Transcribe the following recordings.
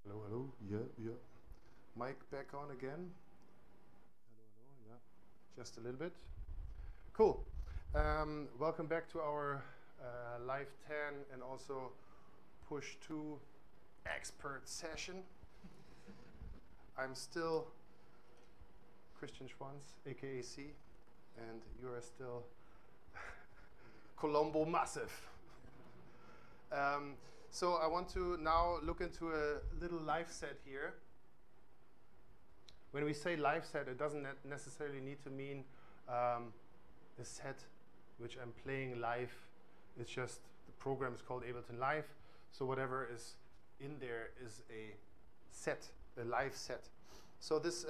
Hello, hello. Yeah, yeah. Mic back on again. Hello, hello. Yeah. Just a little bit. Cool. Welcome back to our Live 10 and also Push 2 expert session. I'm still Christian Schwanz, aka C, and you are still Colombo Massive. So I want to now look into a little live set here. When we say live set, it doesn't necessarily need to mean a set which I'm playing live. It's just the program is called Ableton Live. So whatever is in there is a set, a live set. So this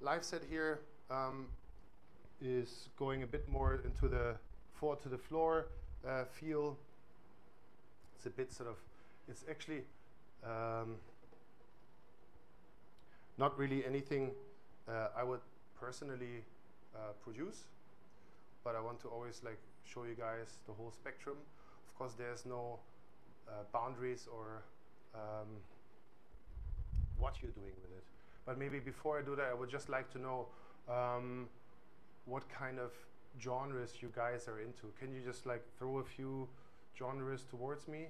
live set here is going a bit more into the four to the floor feel. It's a bit sort of, it's actually not really anything I would personally produce, but I want to always like show you guys the whole spectrum. Of course, there's no boundaries or what you're doing with it. But maybe before I do that, I would just like to know what kind of genres you guys are into. Can you just like throw a few genres towards me?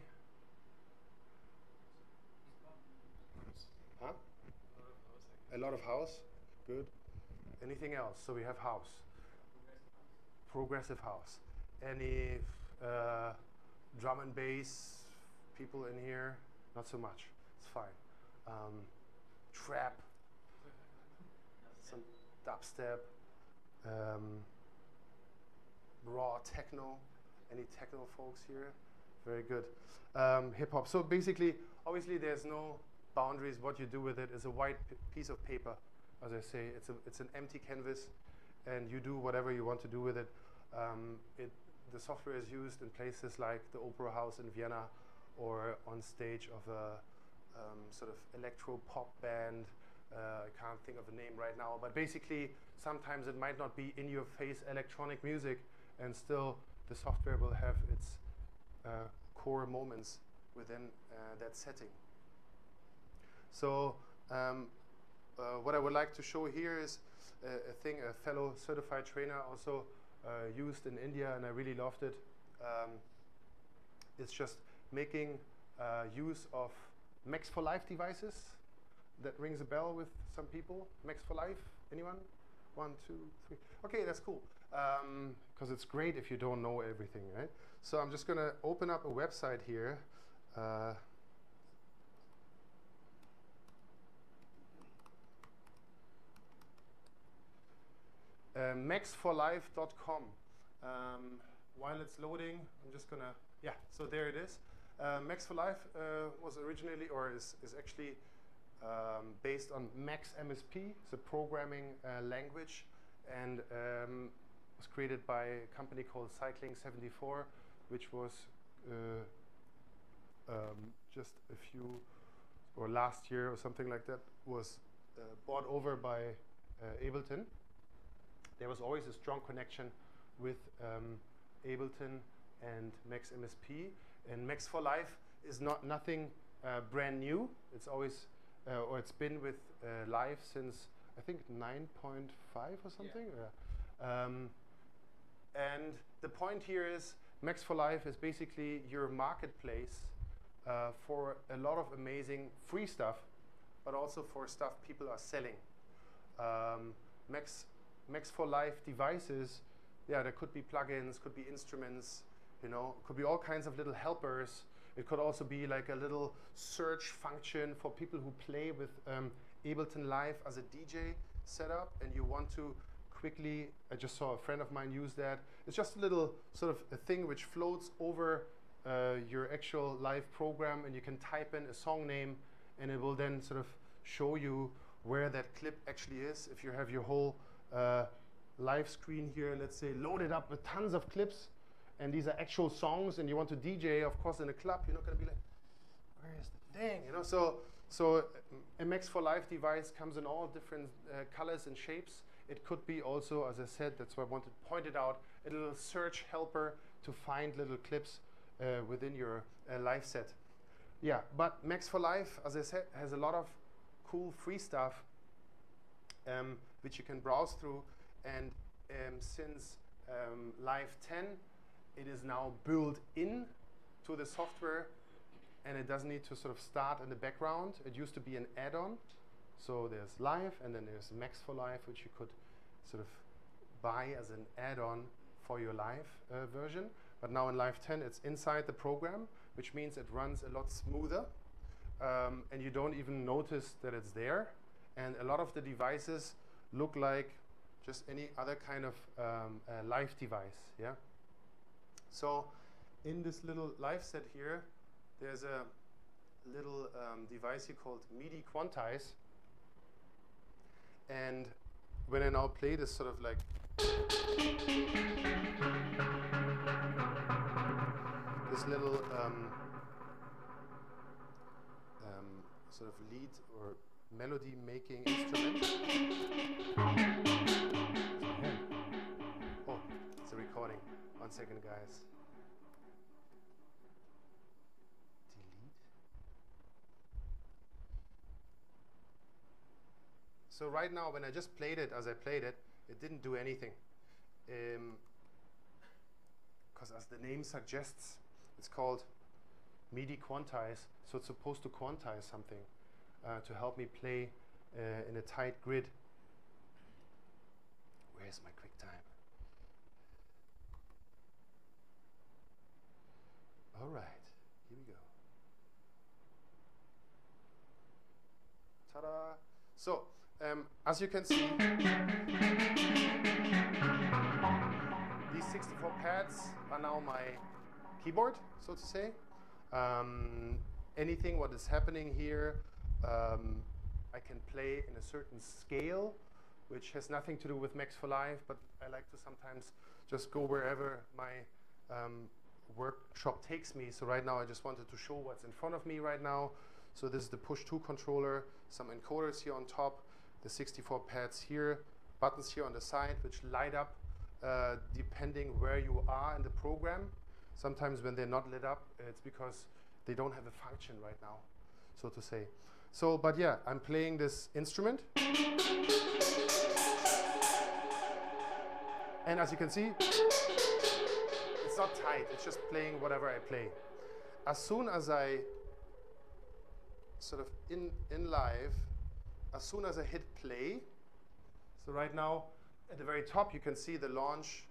Huh? A lot of house. Good. Anything else? So we have house. Progressive house. Any drum and bass people in here? Not so much. It's fine. Trap. Some dubstep. Raw techno. Any techno folks here? Very good. Hip hop. So basically, obviously, there's no boundaries. What you do with it is a white piece of paper. As I say, it's an empty canvas, and you do whatever you want to do with it. The software is used in places like the Opera House in Vienna, or on stage of a sort of electro pop band. I can't think of a name right now, but basically, sometimes it might not be in your face electronic music, and still the software will have its core moments within that setting. So what I would like to show here is a thing a fellow certified trainer also used in India, and I really loved it. It's just making use of Max for Life devices. That rings a bell with some people. Max for Life, anyone? 1, 2, 3. Okay, that's cool. Because it's great if you don't know everything, right? So I'm just going to open up a website here. maxforlife.com. While it's loading, I'm just going to, yeah, so there it is. Max for Life was originally, or is actually based on Max MSP. It's a programming language, and was created by a company called Cycling 74, which was just a few, or last year or something like that, was bought over by Ableton. There was always a strong connection with Ableton and Max MSP, and Max for Life is nothing brand new. It's always, or it's been with Live since I think 9.5 or something. Yeah. And the point here is Max for Life is basically your marketplace for a lot of amazing free stuff, but also for stuff people are selling. Max for Life devices, yeah, there could be plugins, could be instruments, you know, could be all kinds of little helpers. It could also be like a little search function for people who play with Ableton Live as a DJ setup, and you want to quickly, I just saw a friend of mine use that. It's just a little sort of a thing which floats over your actual live program, and you can type in a song name, and it will then sort of show you where that clip actually is. If you have your whole live screen here, let's say, loaded up with tons of clips, and these are actual songs, and you want to DJ, of course, in a club, you're not going to be like, where is the thing? You know, so a Max for Live device comes in all different colors and shapes. It could be also, as I said, that's why I wanted to point it out, a little search helper to find little clips within your live set. Yeah, but Max for Live, as I said, has a lot of cool free stuff which you can browse through. And since Live 10, it is now built in to the software, and it doesn't need to sort of start in the background. It used to be an add-on. So there's Live, and then there's Max for Live, which you could sort of buy as an add-on for your live version. But now in Live 10, it's inside the program, which means it runs a lot smoother, and you don't even notice that it's there. And a lot of the devices look like just any other kind of live device. Yeah. So in this little live set here, there's a little device here called MIDI Quantize. And when I now play this sort of like this little sort of lead or melody making instrument. Oh, it's a recording. 1 second, guys. Delete. So right now, when I just played it, as I played it, it didn't do anything. Because as the name suggests, it's called MIDI Quantize, so it's supposed to quantize something to help me play in a tight grid. Where's my quick time? All right, here we go. Ta-da! So, as you can see, these 64 pads are now my keyboard, so to say. Anything what is happening here, I can play in a certain scale, which has nothing to do with Max for Live, but I like to sometimes just go wherever my workshop takes me. So right now I just wanted to show what's in front of me right now. So this is the push-to controller, some encoders here on top, the 64 pads here, buttons here on the side which light up depending where you are in the program. Sometimes when they're not lit up, it's because they don't have a function right now, so to say. So, but yeah, I'm playing this instrument. And as you can see, it's not tight, it's just playing whatever I play. As soon as I sort of in live, as soon as I hit play, so right now at the very top you can see the launch,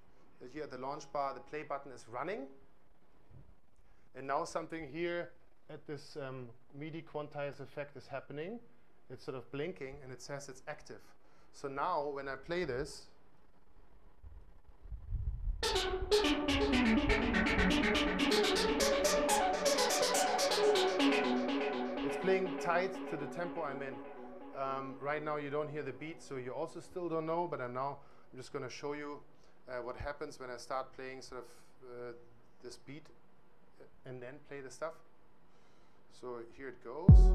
here at the launch bar, the play button is running. And now something here at this MIDI quantize effect is happening. It's sort of blinking and it says it's active. So now when I play this, it's playing tight to the tempo I'm in. Right now you don't hear the beat, so you also still don't know, but I'm just going to show you what happens when I start playing sort of this beat and then play the stuff. So here it goes.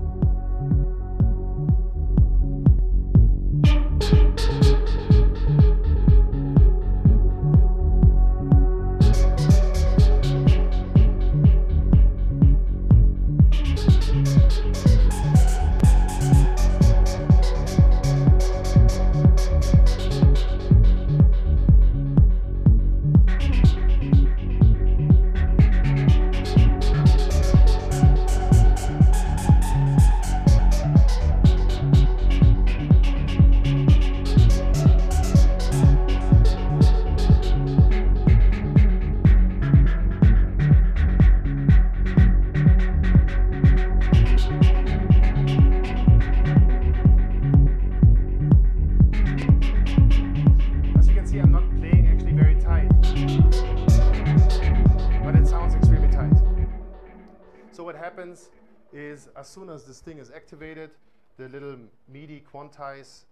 Is as soon as this thing is activated, the little MIDI quantize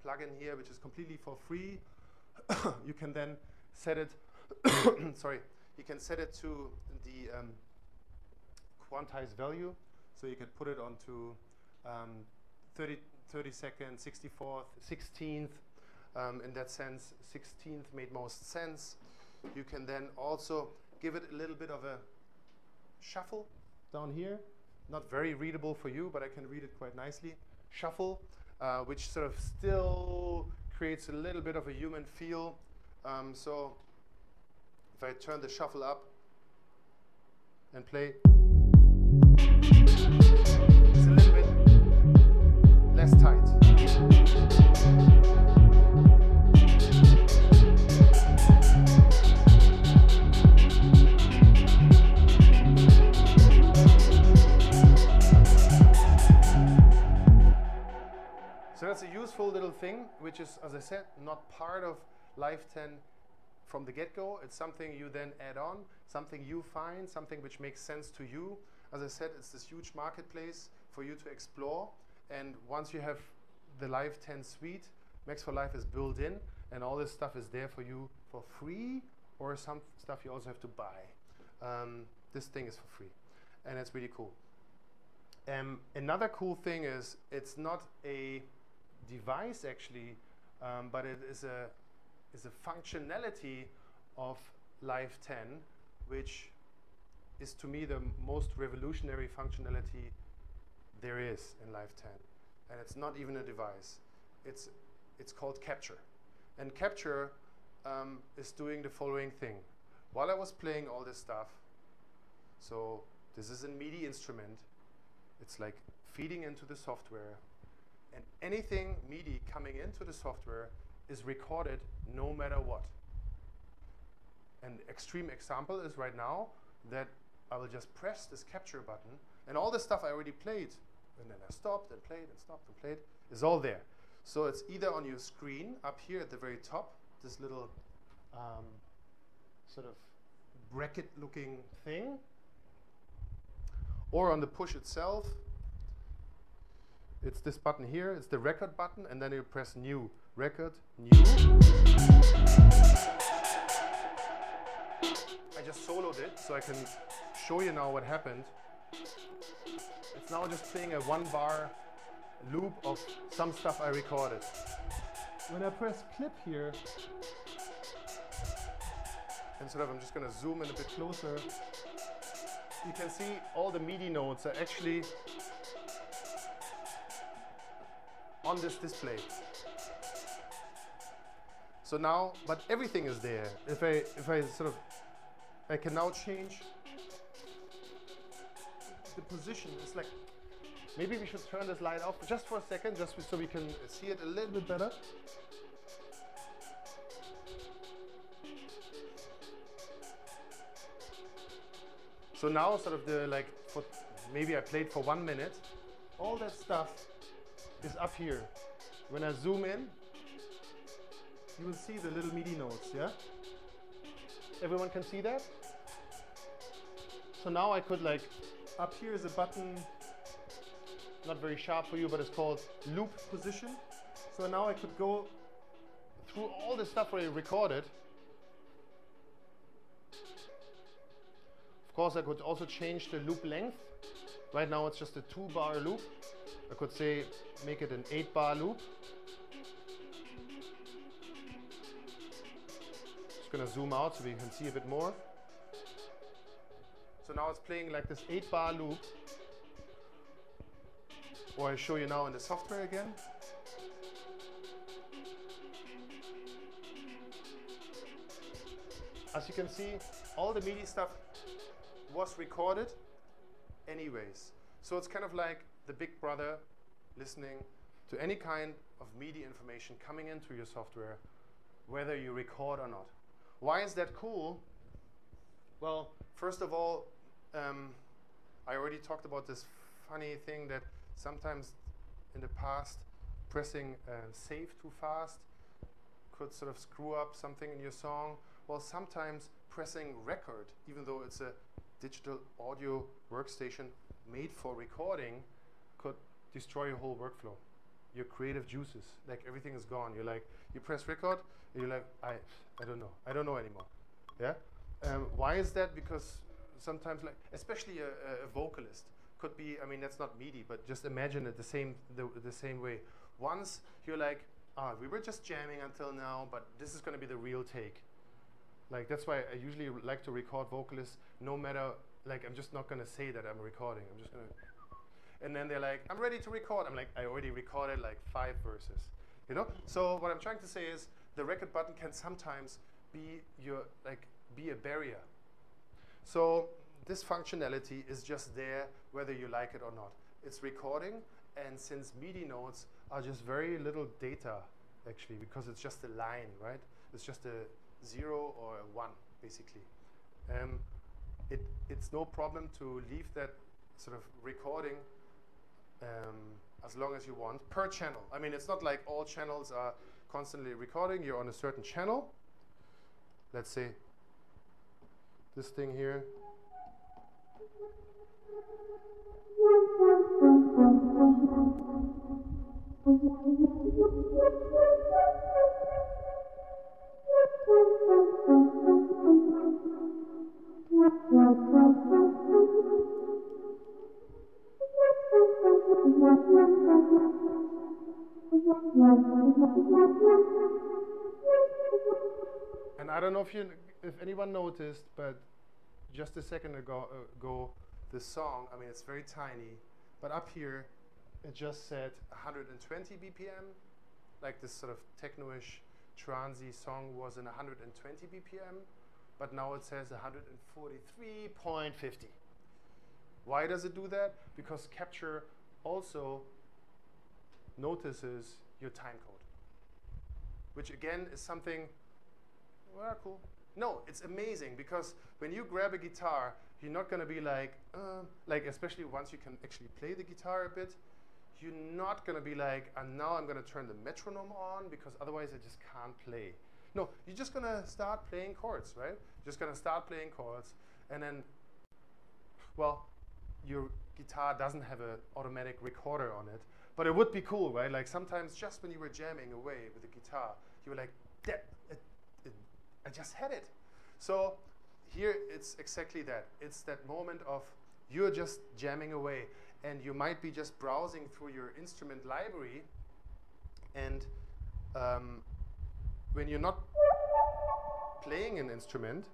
plugin here, which is completely for free. You can then set it, sorry, you can set it to the quantized value. So you can put it onto 32nd, 64th, 16th. In that sense, 16th made most sense. You can then also give it a little bit of a shuffle down here. Not very readable for you, but I can read it quite nicely. Shuffle, which sort of still creates a little bit of a human feel. So if I turn the shuffle up and play, it's a little bit less tight. So that's a useful little thing, which is, as I said, not part of Live 10 from the get-go. It's something you then add on, something you find, something which makes sense to you. As I said, it's this huge marketplace for you to explore. And once you have the Live 10 suite, Max for Live is built in, and all this stuff is there for you for free, or some stuff you also have to buy. This thing is for free, and it's really cool. Another cool thing is it's not a device actually, but it is a functionality of Live 10, which is to me the most revolutionary functionality there is in Live 10. And it's not even a device. It's called Capture. And Capture is doing the following thing. While I was playing all this stuff, so this is a MIDI instrument, it's like feeding into the software, and anything MIDI coming into the software is recorded no matter what. An extreme example is right now that I will just press this capture button, and all the stuff I already played, and then I stopped and played and stopped and played, is all there. So it's either on your screen up here at the very top, this little sort of bracket looking thing, or on the push itself. It's this button here, it's the record button, and then you press new, record, new. I just soloed it, so I can show you now what happened. It's now just playing a 1-bar loop of some stuff I recorded. When I press clip here, and sort of I'm just gonna zoom in a bit closer, you can see all the MIDI notes are actually on this display. So now, but everything is there. If I sort of, I can now change the position. It's like, maybe we should turn this light off just for a second, just so we can see it a little bit better. So now sort of the, like, for maybe I played for 1 minute, all that stuff is up here. When I zoom in, you will see the little MIDI notes, yeah? Everyone can see that? So now I could, like, up here is a button, not very sharp for you, but it's called loop position. So now I could go through all the stuff I recorded. Of course, I could also change the loop length. Right now it's just a 2-bar loop. I could say, make it an 8-bar loop. Just gonna zoom out so we can see a bit more. So now it's playing like this 8-bar loop. Or I show you now in the software again. As you can see, all the MIDI stuff was recorded anyways. So it's kind of like the big brother listening to any kind of MIDI information coming into your software, whether you record or not. Why is that cool? Well, first of all, I already talked about this funny thing that sometimes in the past, pressing save too fast could sort of screw up something in your song. Well, sometimes pressing record, even though it's a digital audio workstation made for recording, could destroy your whole workflow. Your creative juices, like everything is gone. You're like, you press record, and you're like, I don't know. I don't know anymore. Yeah? Why is that? Because sometimes, like, especially a vocalist could be, I mean, that's not meaty, but just imagine it the same way. Once you're like, we were just jamming until now, but this is going to be the real take. Like, that's why I usually like to record vocalists, no matter, like, I'm just not going to say that I'm recording. I'm just going to, and then they're like, I'm ready to record. I'm like, I already recorded like 5 verses, you know? So what I'm trying to say is the record button can sometimes be be a barrier. So this functionality is just there whether you like it or not. It's recording, and since MIDI notes are just very little data, actually, because it's just a line, right? It's just a 0 or a 1, basically. It's no problem to leave that sort of recording as long as you want, per channel. I mean, it's not like all channels are constantly recording. You're on a certain channel. Let's say this thing here. And I don't know if anyone noticed, but just a second ago, this song, I mean, it's very tiny, but up here, it just said 120 BPM, like this sort of techno-ish, transy song was in 120 BPM, but now it says 143.50. Why does it do that? Because Capture also notices your time code, which again is something, well, cool. No, it's amazing, because when you grab a guitar, you're not going to be like, especially once you can actually play the guitar a bit, you're not going to be like, and now I'm going to turn the metronome on, because otherwise I just can't play. No, you're just going to start playing chords, right? You're just going to start playing chords, and then, well, your guitar doesn't have an automatic recorder on it, but it would be cool, right? Like sometimes just when you were jamming away with the guitar, you were like, I just had it. So here it's exactly that. It's that moment of you're just jamming away, and you might be just browsing through your instrument library, and when you're not playing an instrument,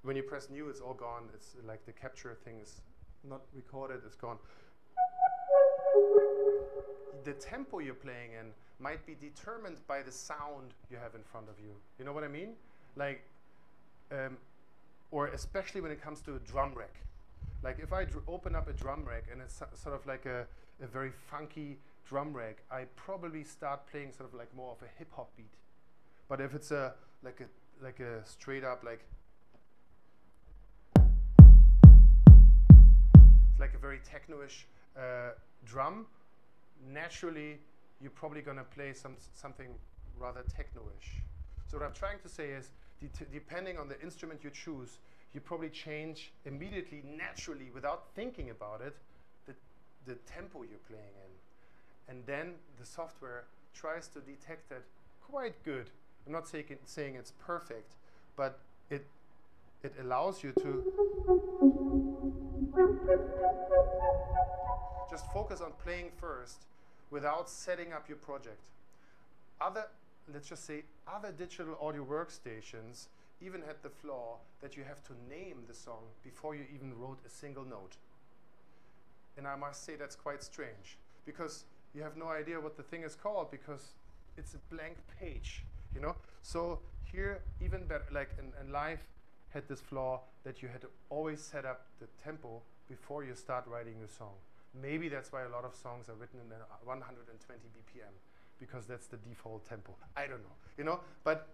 when you press new, it's all gone. It's like the capture thing is not recorded, it's gone. The tempo you're playing in might be determined by the sound you have in front of you. You know what I mean? Like, or especially when it comes to a drum rack. Like if I open up a drum rack and it's sort of like a very funky drum rack, I probably start playing sort of like more of a hip hop beat. But if it's like a straight up like, it's like a very techno-ish drum, naturally you're probably going to play something rather techno-ish. So what I'm trying to say is, depending on the instrument you choose, you probably change immediately, naturally, without thinking about it, the tempo you're playing in. And then the software tries to detect it quite good. I'm not saying it's perfect, but it allows you to just focus on playing first without setting up your project. Let's just say other digital audio workstations even had the flaw that you have to name the song before you even wrote a single note. And I must say that's quite strange, because you have no idea what the thing is called, because it's a blank page, you know? So here, even better, like in live, had this flaw that you had to always set up the tempo before you start writing your song. Maybe that's why a lot of songs are written in 120 BPM, because that's the default tempo. I don't know, you know? But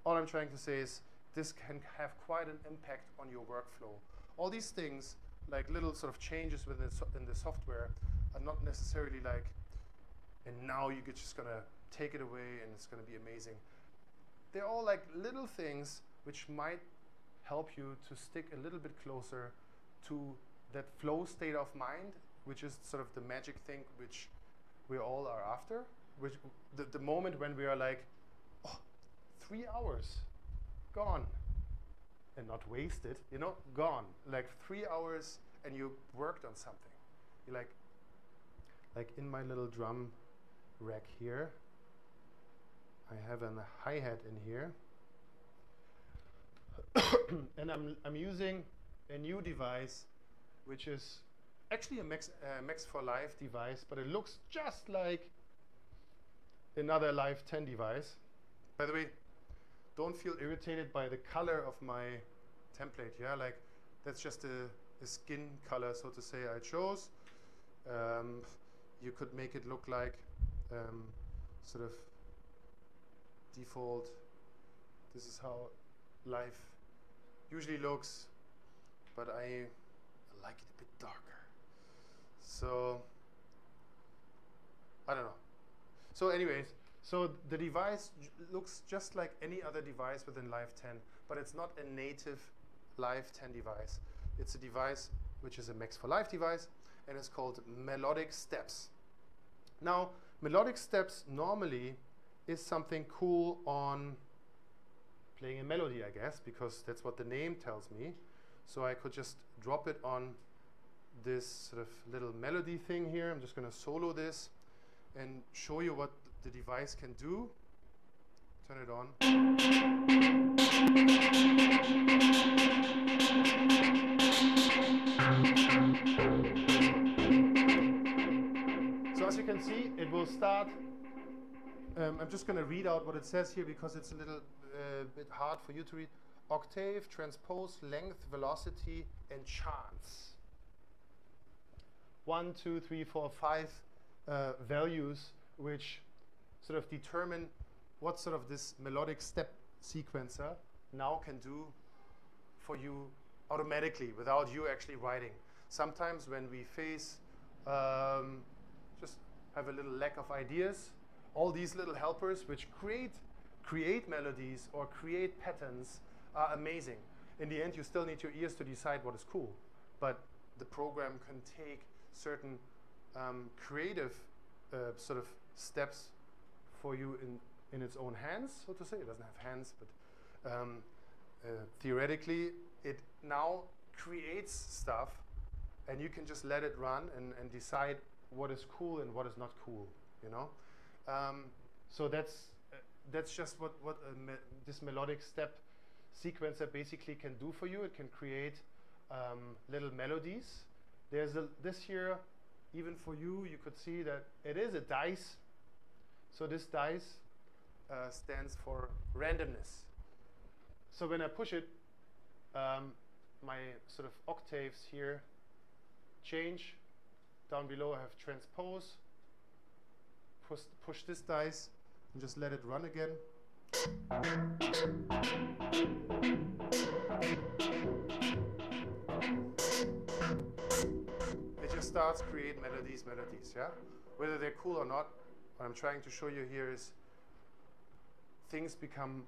all I'm trying to say is this can have quite an impact on your workflow. All these things, like little sort of changes within in the software, are not necessarily like, and now you're just gonna take it away and it's gonna be amazing. They're all like little things which might help you to stick a little bit closer to that flow state of mind which is sort of the magic thing which we all are after, which the moment when we are like, oh, 3 hours gone, and not wasted, you know, gone. Like 3 hours and you worked on something. You like in my little drum rack here, I have a hi-hat in here. And I'm using a new device, which is actually a Max for Live device, but it looks just like another Live 10 device. By the way, don't feel irritated by the color of my template. Yeah, like that's just a skin color, so to say, I chose. You could make it look like sort of default. This is how Live usually looks, but I like it a bit darker. So I don't know. So anyways, so the device looks just like any other device within Live 10, but it's not a native Live 10 device. It's a device which is a Max for Live device, and it's called Melodic Steps. Now, Melodic Steps normally is something cool on playing a melody, I guess, because that's what the name tells me. So I could just drop it on this sort of little melody thing here. I'm just going to solo this and show you what the device can do. Turn it on. So as you can see, it will start. I'm just going to read out what it says here because it's a little bit hard for you to read. Octave, transpose, length, velocity, and chance. 1, 2, 3, 4, 5 values which sort of determine what sort of this melodic step sequencer now can do for you automatically without you actually writing. Sometimes when we face just have a little lack of ideas, all these little helpers which create melodies or create patterns are amazing. In the end, you still need your ears to decide what is cool, but the program can take certain creative sort of steps for you in its own hands, so to say. It doesn't have hands, but theoretically, it now creates stuff, and you can just let it run and decide what is cool and what is not cool, you know? So that's just what this melodic step sequencer basically can do for you. It can create little melodies. There's this here, even for you, you could see that it is a dice. So this dice stands for randomness. So when I push it, my sort of octaves here change. Down below I have transpose. Push this dice and just let it run again. It just starts create melodies, yeah? Whether they're cool or not, what I'm trying to show you here is things become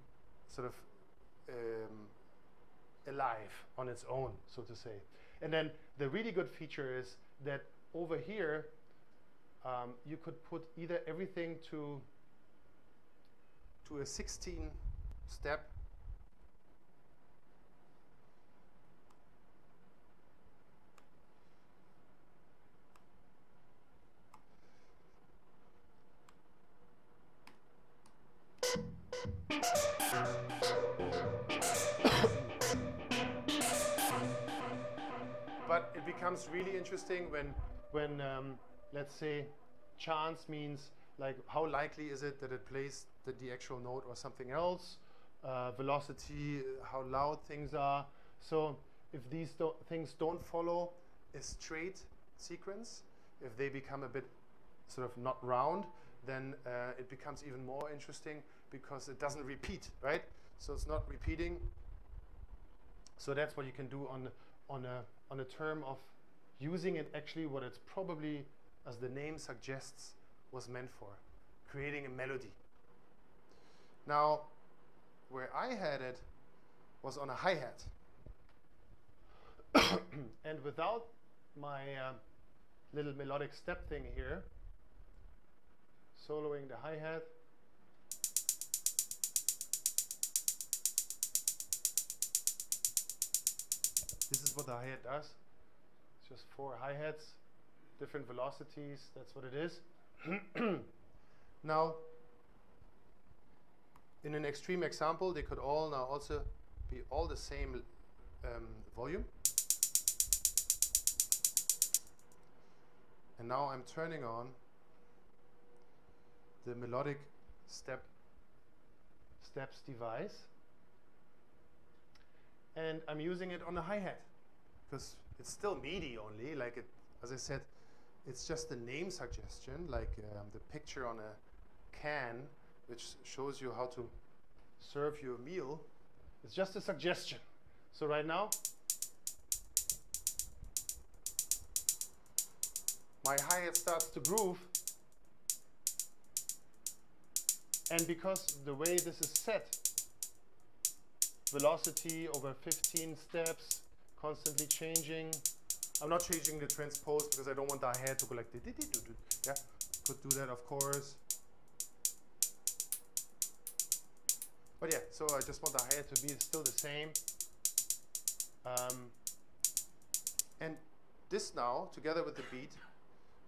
sort of alive on its own, so to say. And then the really good feature is that over here, you could put either everything to a 16 step. But it becomes really interesting when let's say chance means like how likely is it that it plays the actual note or something else, velocity, how loud things are. So if these things don't follow a straight sequence, if they become a bit sort of not round, then it becomes even more interesting because it doesn't repeat, right? So it's not repeating. So that's what you can do on a term of using it actually what it's probably, as the name suggests, was meant for, creating a melody. Now, where I had it was on a hi-hat. And without my little melodic step thing here, soloing the hi-hat. This is what the hi-hat does. It's just 4 hi-hats, different velocities, that's what it is. Now, in an extreme example, they could all now also be all the same volume. And now I'm turning on the melodic steps device, and I'm using it on the hi-hat because it's still MIDI only. Like it, as I said, it's just a name suggestion, like the picture on a can, which shows you how to serve your meal. It's just a suggestion. So right now, my hi-hat starts to groove, and because the way this is set, velocity over 15 steps, constantly changing. I'm not changing the transpose because I don't want the hi-hat to go like yeah, could do that of course. But yeah, so I just want the hi-hat to be still the same. And this now, together with the beat,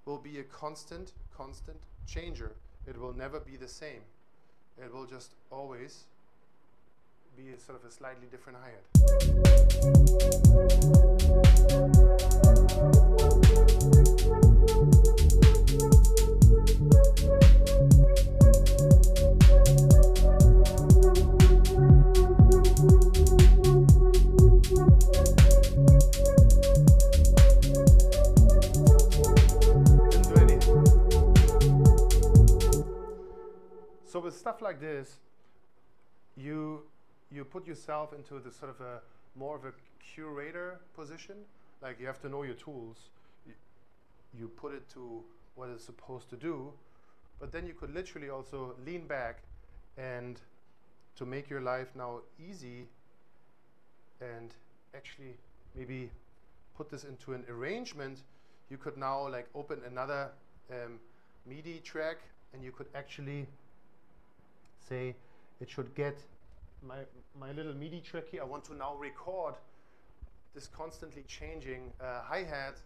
will be a constant changer. It will never be the same. It will just always be a sort of a slightly different hi-hat. So with stuff like this, you put yourself into the sort of a more of a curator position. Like you have to know your tools. You put it to what it's supposed to do, but then you could literally also lean back and to make your life now easy and actually maybe put this into an arrangement. You could now like open another MIDI track and you could actually say it should get my little MIDI track here. I want to now record this constantly changing hi-hat,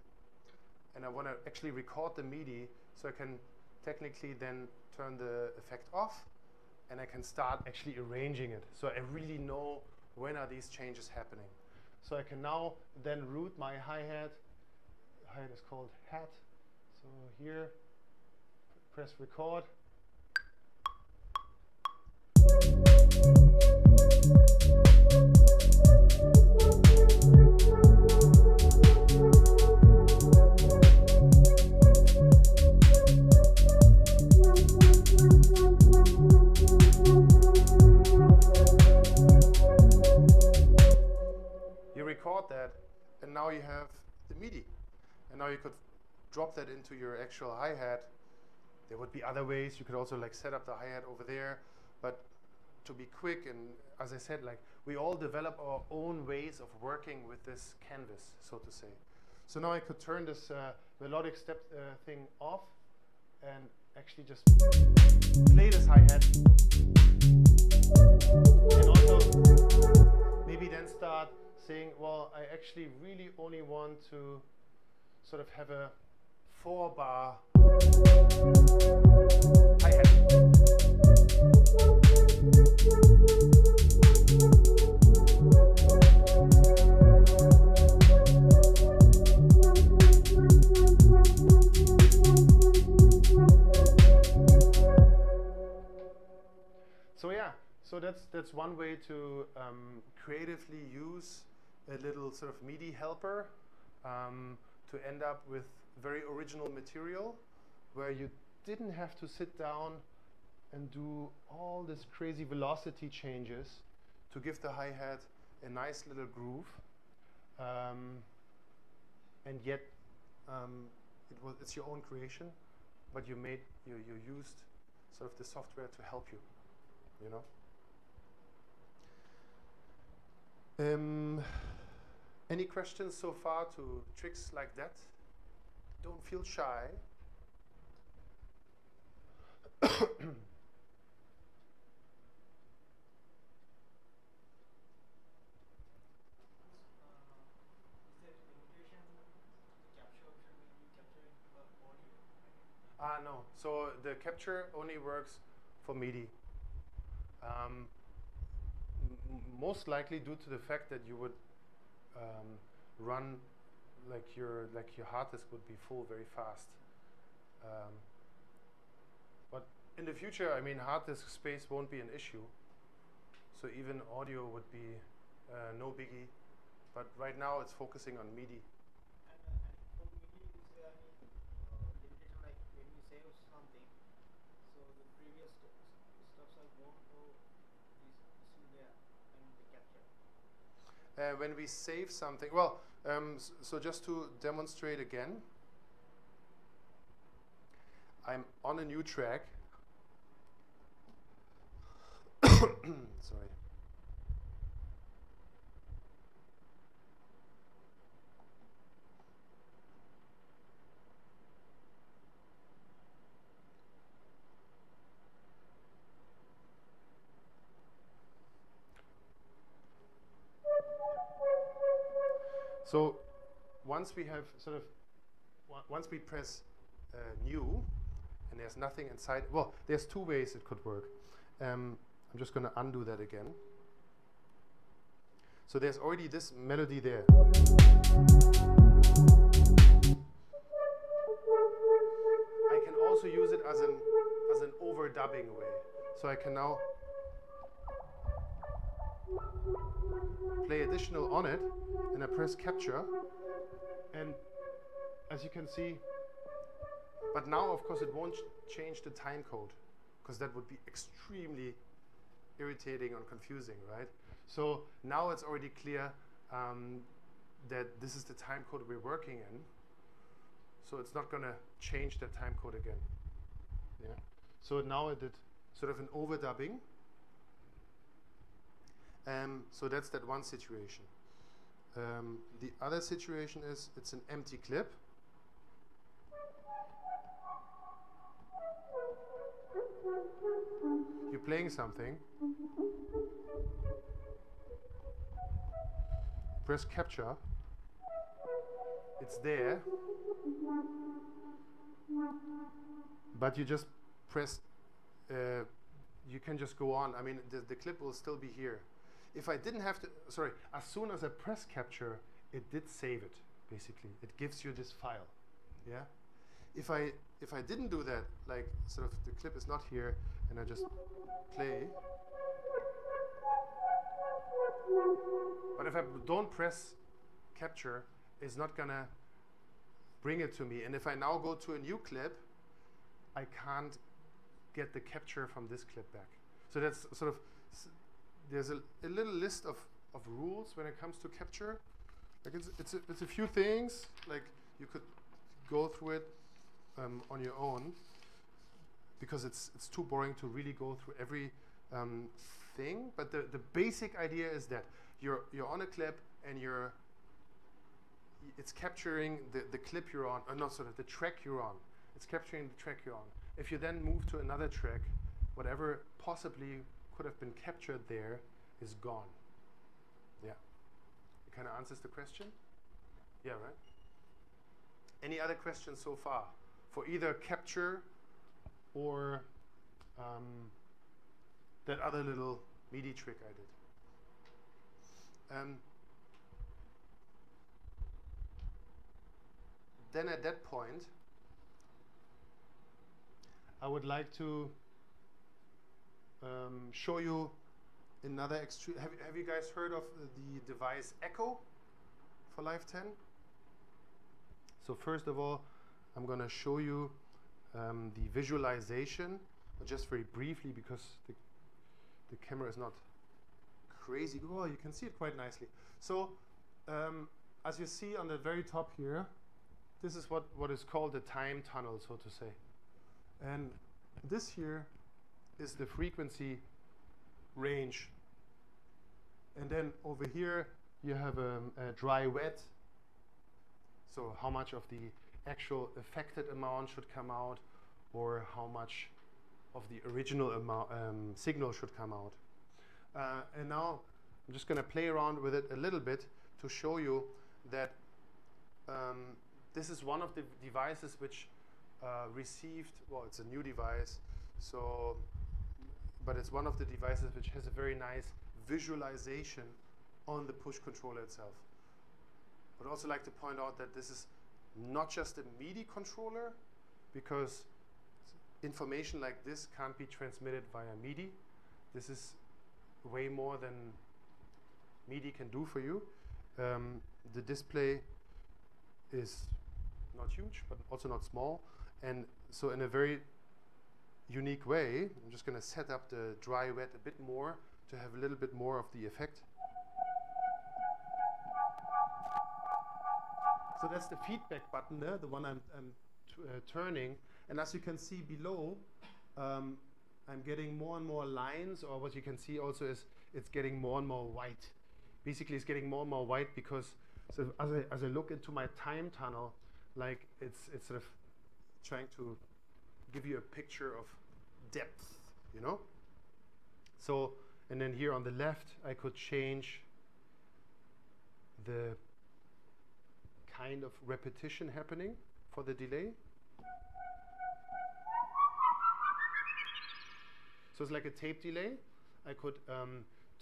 and I want to actually record the MIDI so I can technically then turn the effect off and I can start actually arranging it. So I really know when are these changes happening. So I can now then route my hi-hat. Hi-hat is called hat. So here, press record. You record that, and now you have the MIDI. And now you could drop that into your actual hi-hat. There would be other ways. You could also like set up the hi-hat over there. But to be quick, and as I said, like we all develop our own ways of working with this canvas, so to say. So now I could turn this melodic step thing off and actually just play this hi-hat. And also maybe then start saying, well, I actually really only want to sort of have a 4-bar hi-hat. So yeah, so that's one way to creatively use a little sort of MIDI helper to end up with very original material where you didn't have to sit down and do all this crazy velocity changes to give the hi-hat a nice little groove, and yet it's your own creation, but you used sort of the software to help you, you know. Any questions so far to tricks like that? don't feel shy. No. So the capture only works for MIDI. Most likely due to the fact that you would run like your hard disk would be full very fast. But in the future, I mean, hard disk space won't be an issue. So even audio would be no biggie. But right now it's focusing on MIDI. And for MIDI, is there any limitation, like when you save something, so the previous stuffs are gone, or is still there and the capture? When we save something, well, so just to demonstrate again, I'm on a new track. Sorry. So once we have sort of, once we press new, and there's nothing inside, well, there's two ways it could work. I'm just going to undo that again. So there's already this melody there. I can also use it as an overdubbing way. So I can now play additional on it, and I press capture, and as you can see, but now of course it won't change the time code, because that would be extremely irritating and confusing, right? So now it's already clear that this is the time code we're working in, so it's not going to change the time code again. Yeah. So now it did sort of an overdubbing. So that's that one situation. The other situation is it's an empty clip. You're playing something. Press capture. It's there. But you just press, you can just go on. I mean, the clip will still be here. If I didn't have to, sorry, as soon as I press capture, it did save it, basically. It gives you this file, yeah? If I didn't do that, like sort of the clip is not here, and I just play. But if I don't press capture, it's not gonna bring it to me. And if I now go to a new clip, I can't get the capture from this clip back. So that's sort of, there's a little list of rules when it comes to capture. Like it's a few things, like you could go through it on your own, because it's too boring to really go through every thing. But the basic idea is that you're on a clip and it's capturing the clip you're on, or not sort of the track you're on. It's capturing the track you're on. If you then move to another track, whatever possibly could have been captured there is gone. Yeah. It kind of answers the question? Yeah, right? Any other questions so far? For either capture or that other little MIDI trick I did. Then at that point, I would like to show you another extreme. Have you guys heard of the device Echo for Live 10? So first of all, I'm going to show you the visualization, just very briefly, because the camera is not crazy. Oh, you can see it quite nicely. So as you see on the very top here, this is what is called the time tunnel, so to say. And this here is the frequency range. And then over here you have a dry wet. So how much of the actual affected amount should come out, or how much of the original amount signal should come out. And now I'm just going to play around with it a little bit to show you that this is one of the devices which received, well, it's a new device, so, but it's one of the devices which has a very nice visualization on the push controller itself. I'd also like to point out that this is not just a MIDI controller, because information like this can't be transmitted via MIDI. This is way more than MIDI can do for you. The display is not huge, but also not small. And so in a very unique way, I'm just going to set up the dry wet a bit more to have a little bit more of the effect. So that's the feedback button there, the one I'm turning. And as you can see below, I'm getting more and more lines, or what you can see also is it's getting more and more white. Basically, it's getting more and more white because so as I look into my time tunnel, like it's sort of trying to give you a picture of depth, you know? So, and then here on the left, I could change the kind of repetition happening for the delay. So it's like a tape delay. I could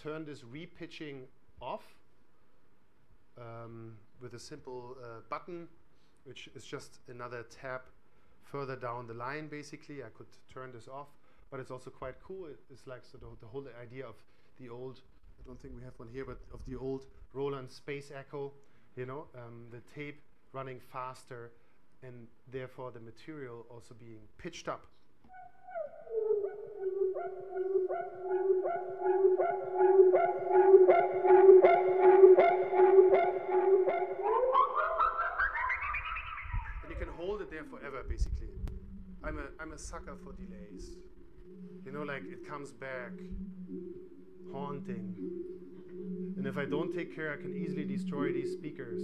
turn this repitching off with a simple button, which is just another tab further down the line, basically. I could turn this off, but it's also quite cool. It's like sort of the whole idea of the old, I don't think we have one here, but of the old Roland Space Echo, you know, the tape running faster and therefore the material also being pitched up. And you can hold it there forever, basically. I'm a sucker for delays. You know, like it comes back, haunting. And if I don't take care, I can easily destroy these speakers.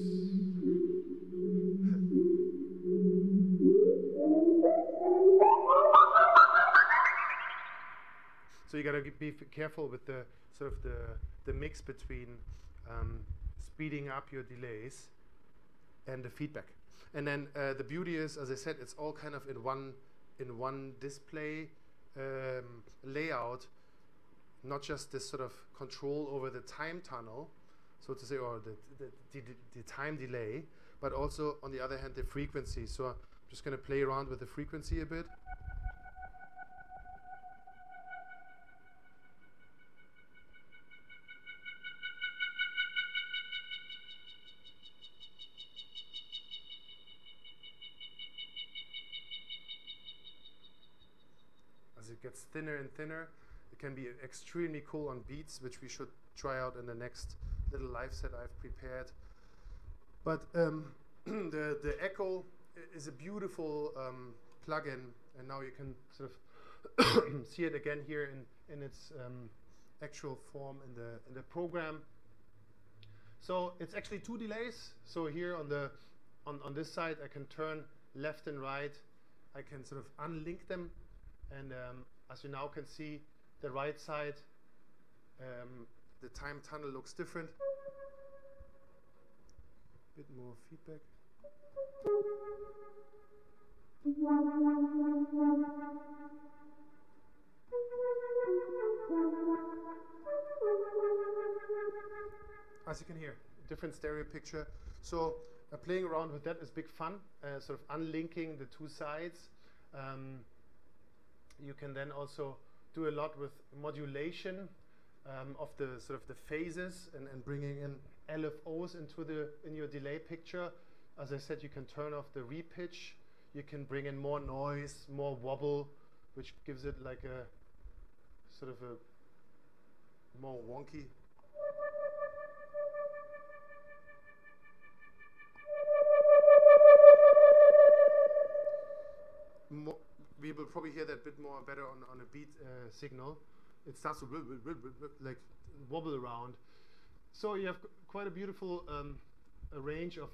So you got to be careful with the sort of the mix between speeding up your delays and the feedback. And then the beauty is, as I said, it's all kind of in one display layout, not just this sort of control over the time tunnel, so to say, or the time delay, but also on the other hand the frequency. So I'm just going to play around with the frequency a bit. As it gets thinner and thinner, it can be extremely cool on beats, which we should try out in the next little live set I've prepared. But the Echo is a beautiful plugin, and now you can sort of see it again here in its actual form in the program. So it's actually two delays. So here on this side, I can turn left and right. I can sort of unlink them, and as you now can see, the right side, the time tunnel looks different. Bit more feedback. As you can hear, different stereo picture. So playing around with that is big fun, sort of unlinking the two sides. You can then also do a lot with modulation of the sort of the phases and bringing in LFOs in your delay picture. As I said, you can turn off the repitch. You can bring in more noise, more wobble, which gives it like a sort of a more wonky. We will probably hear that a bit more better on a beat signal. It starts to like wobble around. So you have quite a beautiful a range of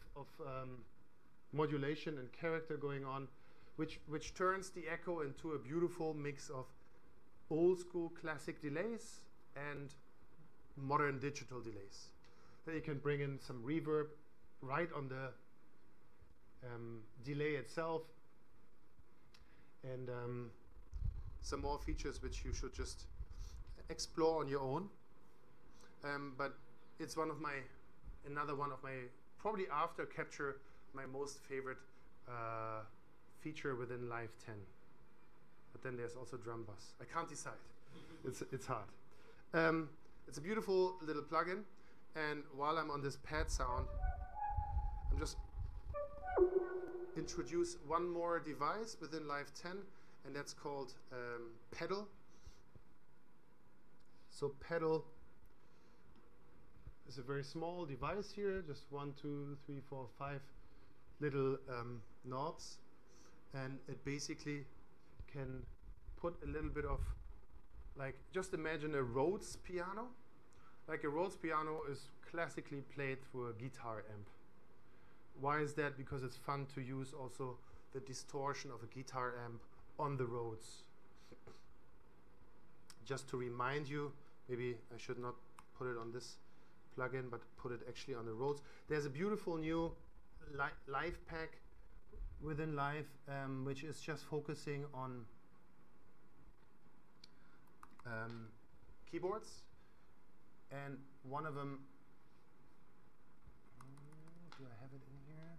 modulation and character going on, which turns the echo into a beautiful mix of old school classic delays and modern digital delays. Then you can bring in some reverb right on the delay itself, and some more features which you should just explore on your own. But it's another one of my, probably after capture, my most favorite feature within Live 10. But then there's also drum bass. I can't decide. It's hard. It's a beautiful little plugin, and while I'm on this pad sound, I'm just introduce one more device within Live 10, and that's called pedal. So pedal is a very small device here, just 1, 2, 3, 4, 5 little knobs, and it basically can put a little bit of, like, just imagine a Rhodes piano. Like a Rhodes piano is classically played through a guitar amp. Why is that? Because it's fun to use also the distortion of a guitar amp on the Rhodes. Just to remind you, maybe I should not put it on this plugin, but put it actually on the Rhodes. There's a beautiful new live pack within Live, which is just focusing on keyboards, and one of them, do I have it in here?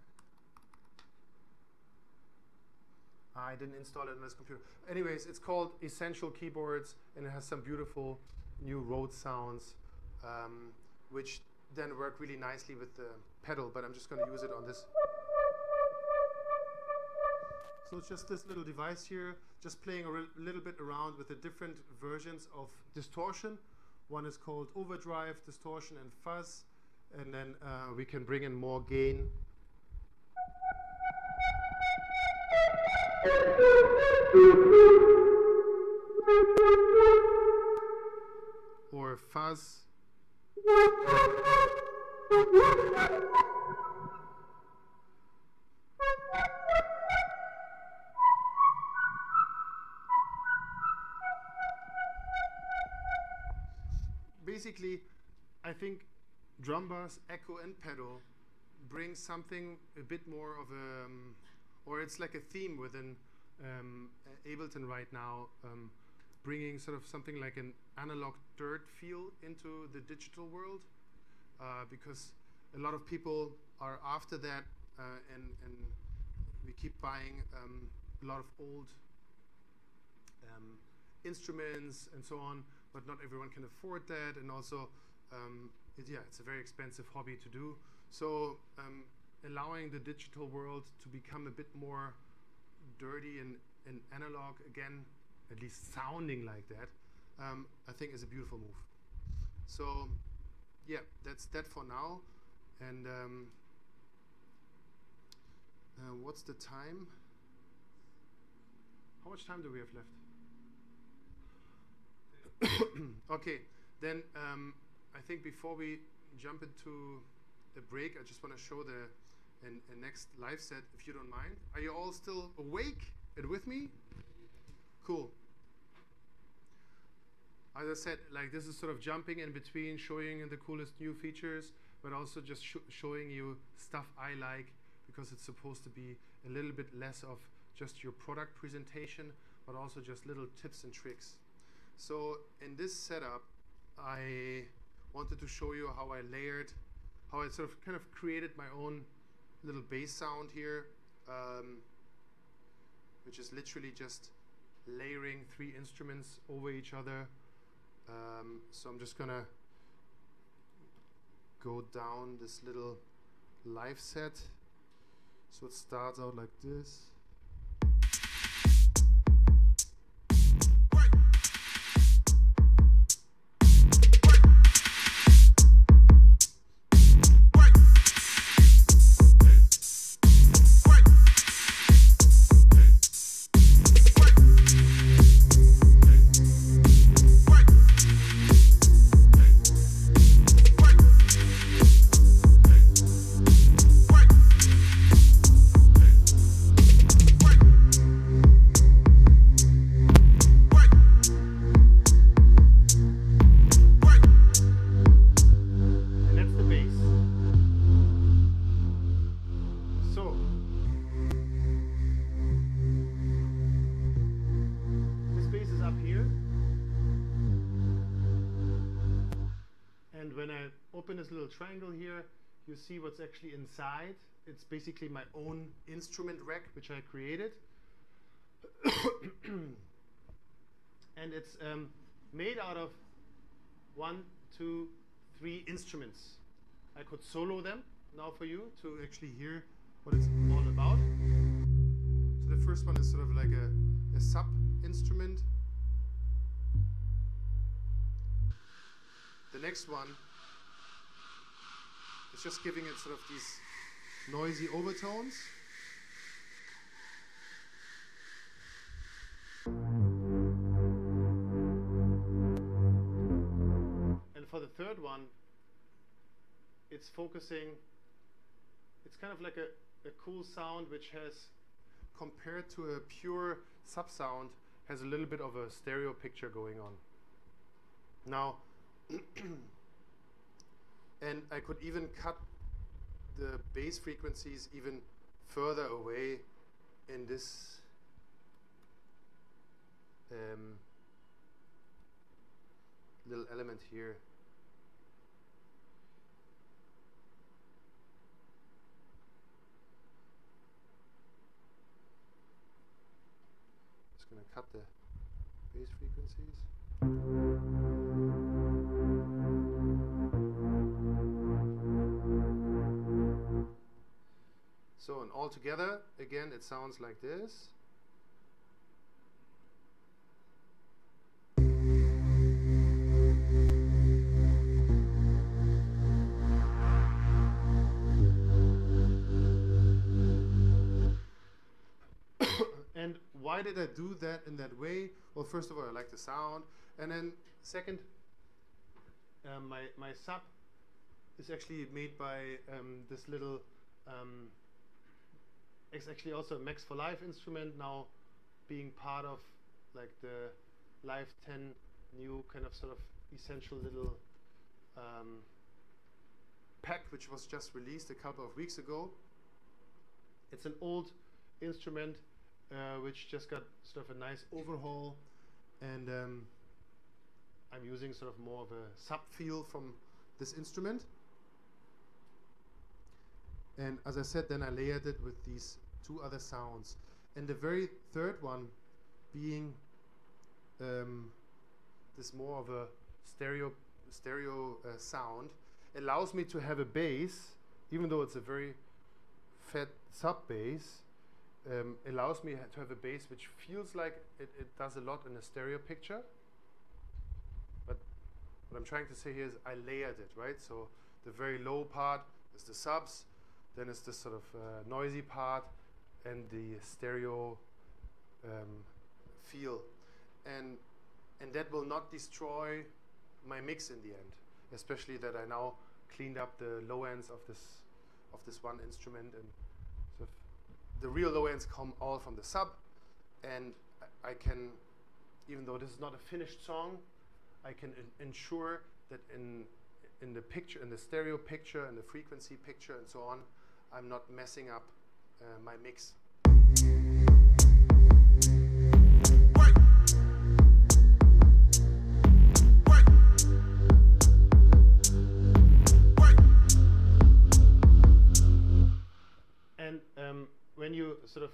I didn't install it on this computer. Anyways, it's called Essential Keyboards, and it has some beautiful new Rhodes sounds, which then work really nicely with the pedal, but I'm just going to use it on this. So it's just this little device here, just playing a little bit around with the different versions of distortion. One is called overdrive, distortion, and fuzz, and then we can bring in more gain. Or fuzz. Basically, I think drum bass, echo, and pedal bring something a bit more of a, or it's like a theme within Ableton right now, bringing sort of something like an analog dirt feel into the digital world, because a lot of people are after that, and we keep buying a lot of old instruments and so on, but not everyone can afford that, and also it's a very expensive hobby to do. So allowing the digital world to become a bit more dirty and analog again, at least sounding like that, I think is a beautiful move. So yeah, that's that for now. And what's the time? How much time do we have left? Okay, then I think before we jump into the break, I just want to show the next live set, if you don't mind. Are you all still awake and with me? Cool. As I said, like, this is sort of jumping in between, showing you the coolest new features, but also just showing you stuff I like, because it's supposed to be a little bit less of just your product presentation, but also just little tips and tricks. So in this setup, I wanted to show you how I layered, how I sort of kind of created my own little bass sound here, which is literally just layering 3 instruments over each other. So I'm just gonna go down this little live set. So it starts out like this. And when I open this little triangle here, you see what's actually inside. It's basically my own instrument rack, which I created. And it's made out of 1, 2, 3 instruments. I could solo them now for you to actually hear what it's all about. So the first one is sort of like a sub instrument. The next one is just giving it sort of these noisy overtones. And for the third one, it's focusing, it's kind of like a cool sound which has, compared to a pure sub sound, has a little bit of a stereo picture going on. Now, and I could even cut the bass frequencies even further away in this little element here. Just gonna cut the bass frequencies. So, and all together, again, it sounds like this. And why did I do that in that way? Well, first of all, I like the sound. And then second, my sub is actually made by this little, it's actually also a Max for Live instrument, now being part of like the Live 10 new kind of sort of essential little pack, which was just released a couple of weeks ago. It's an old instrument which just got sort of a nice overhaul, and I'm using sort of more of a sub feel from this instrument. And as I said, then I layered it with these 2 other sounds. And the very third one being this more of a stereo sound, allows me to have a bass, even though it's a very fat sub bass, allows me to have a bass which feels like it does a lot in a stereo picture. But what I'm trying to say here is I layered it, right? So the very low part is the subs, then it's this sort of noisy part, and the stereo feel. And that will not destroy my mix in the end, especially that I now cleaned up the low ends of this one instrument, and sort of the real low ends come all from the sub, and I can, even though this is not a finished song, I can ensure that in the picture, in the stereo picture, and the frequency picture, and so on, I'm not messing up my mix. And when you sort of,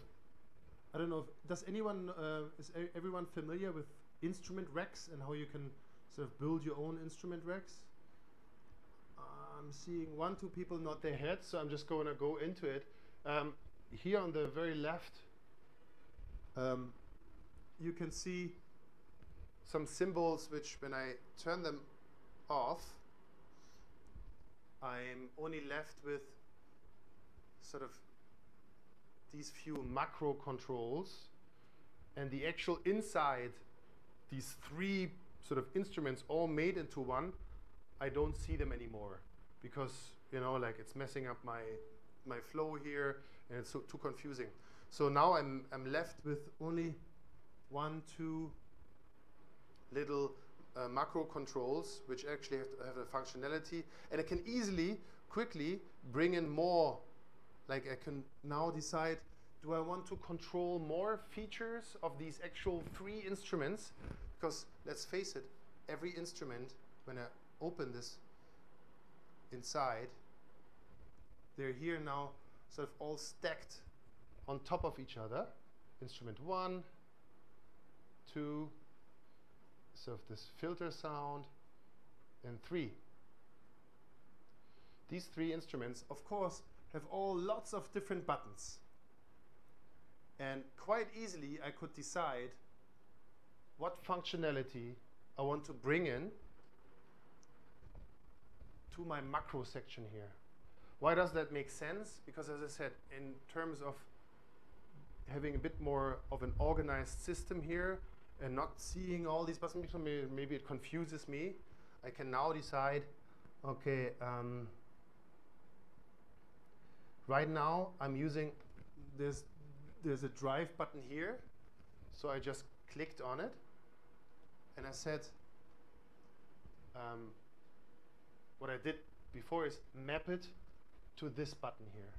I don't know, does anyone, is everyone familiar with instrument racks and how you can sort of build your own instrument racks? I'm seeing 1, 2 people nod their heads, so I'm just going to go into it. Here on the very left, you can see some symbols which, when I turn them off, I'm only left with sort of these few macro controls, and the actual inside, these 3 sort of instruments all made into one, I don't see them anymore, because, you know, like, it's messing up my flow here, and it's too confusing. So now I'm left with only 1, 2 little macro controls, which actually have a functionality, and I can easily, quickly bring in more. Like, I can now decide, do I want to control more features of these actual 3 instruments? Because let's face it, every instrument, when I open this inside, they're here now sort of all stacked on top of each other. Instrument 1, 2, sort of this filter sound, and 3. These 3 instruments, of course, have all lots of different buttons. And quite easily I could decide what functionality I want to bring in to my macro section here. Why does that make sense? Because as I said, in terms of having a bit more of an organized system here and not seeing all these buttons, maybe it confuses me. I can now decide, okay, right now I'm using, there's a drive button here. So I just clicked on it and I said, what I did before is map it to this button here.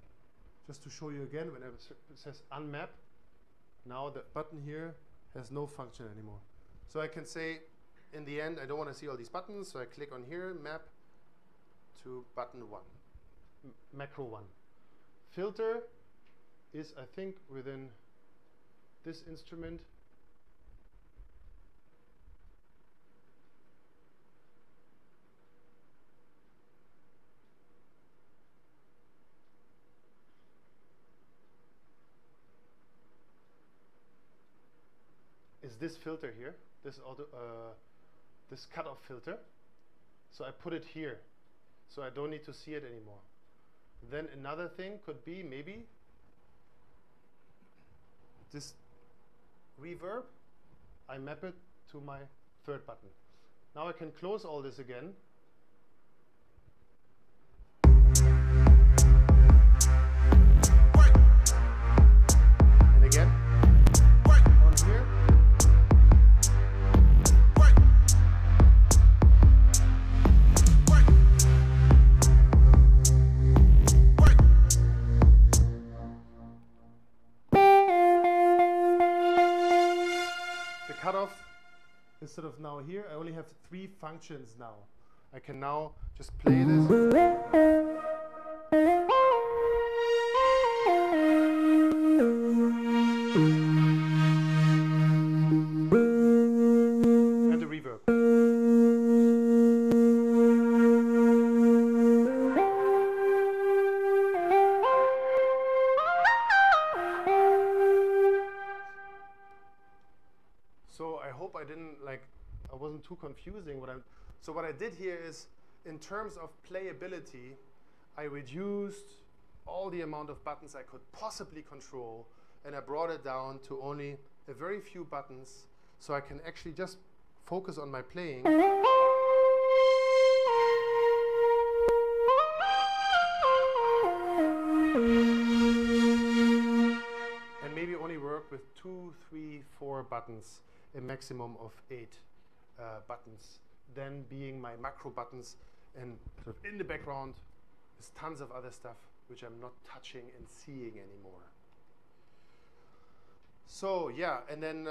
Just to show you again, whenever it says unmap, now the button here has no function anymore. So I can say, in the end, I don't want to see all these buttons, so I click on here, map to button 1, macro 1. Filter is, I think, within this instrument. Is this filter here, this cutoff filter. So I put it here, so I don't need to see it anymore. Then another thing could be maybe this reverb, I map it to my 3rd button. Now I can close all this again. And again, on here. Cutoff is sort of now here. I only have 3 functions now. I can now just play this. And the reverb. So I hope I wasn't too confusing. So what I did here is, in terms of playability, I reduced all the amount of buttons I could possibly control, and I brought it down to only a very few buttons, so I can actually just focus on my playing. And maybe only work with 2, 3, 4 buttons. A maximum of 8 buttons, then being my macro buttons, and sort of in the background is tons of other stuff which I'm not touching and seeing anymore. So yeah, and then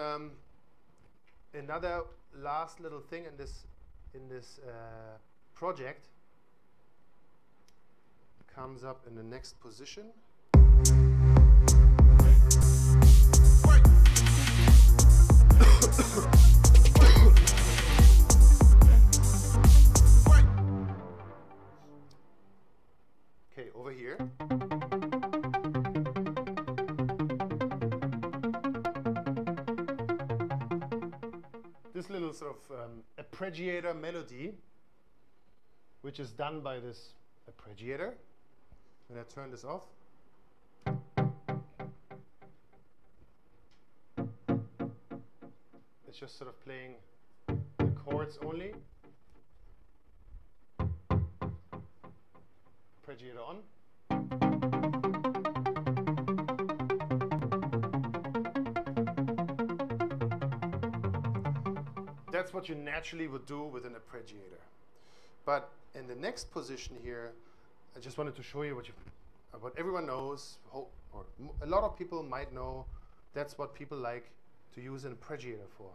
another last little thing in this project comes up in the next position. Okay, over here. This little sort of arpeggiator melody, which is done by this arpeggiator. When I turn this off, it's just sort of playing the chords only. Arpeggiator on. That's what you naturally would do with an arpeggiator. But in the next position here, I just wanted to show you what everyone knows, or a lot of people might know. That's what people like to use an arpeggiator for.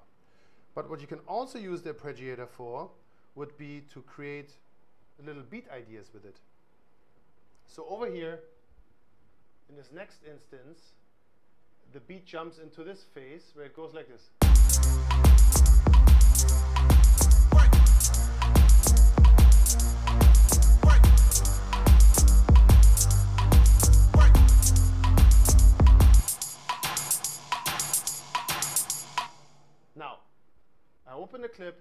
But what you can also use the arpeggiator for would be to create little beat ideas with it. So over here, in this next instance, the beat jumps into this phase where it goes like this. Now, I open the clip,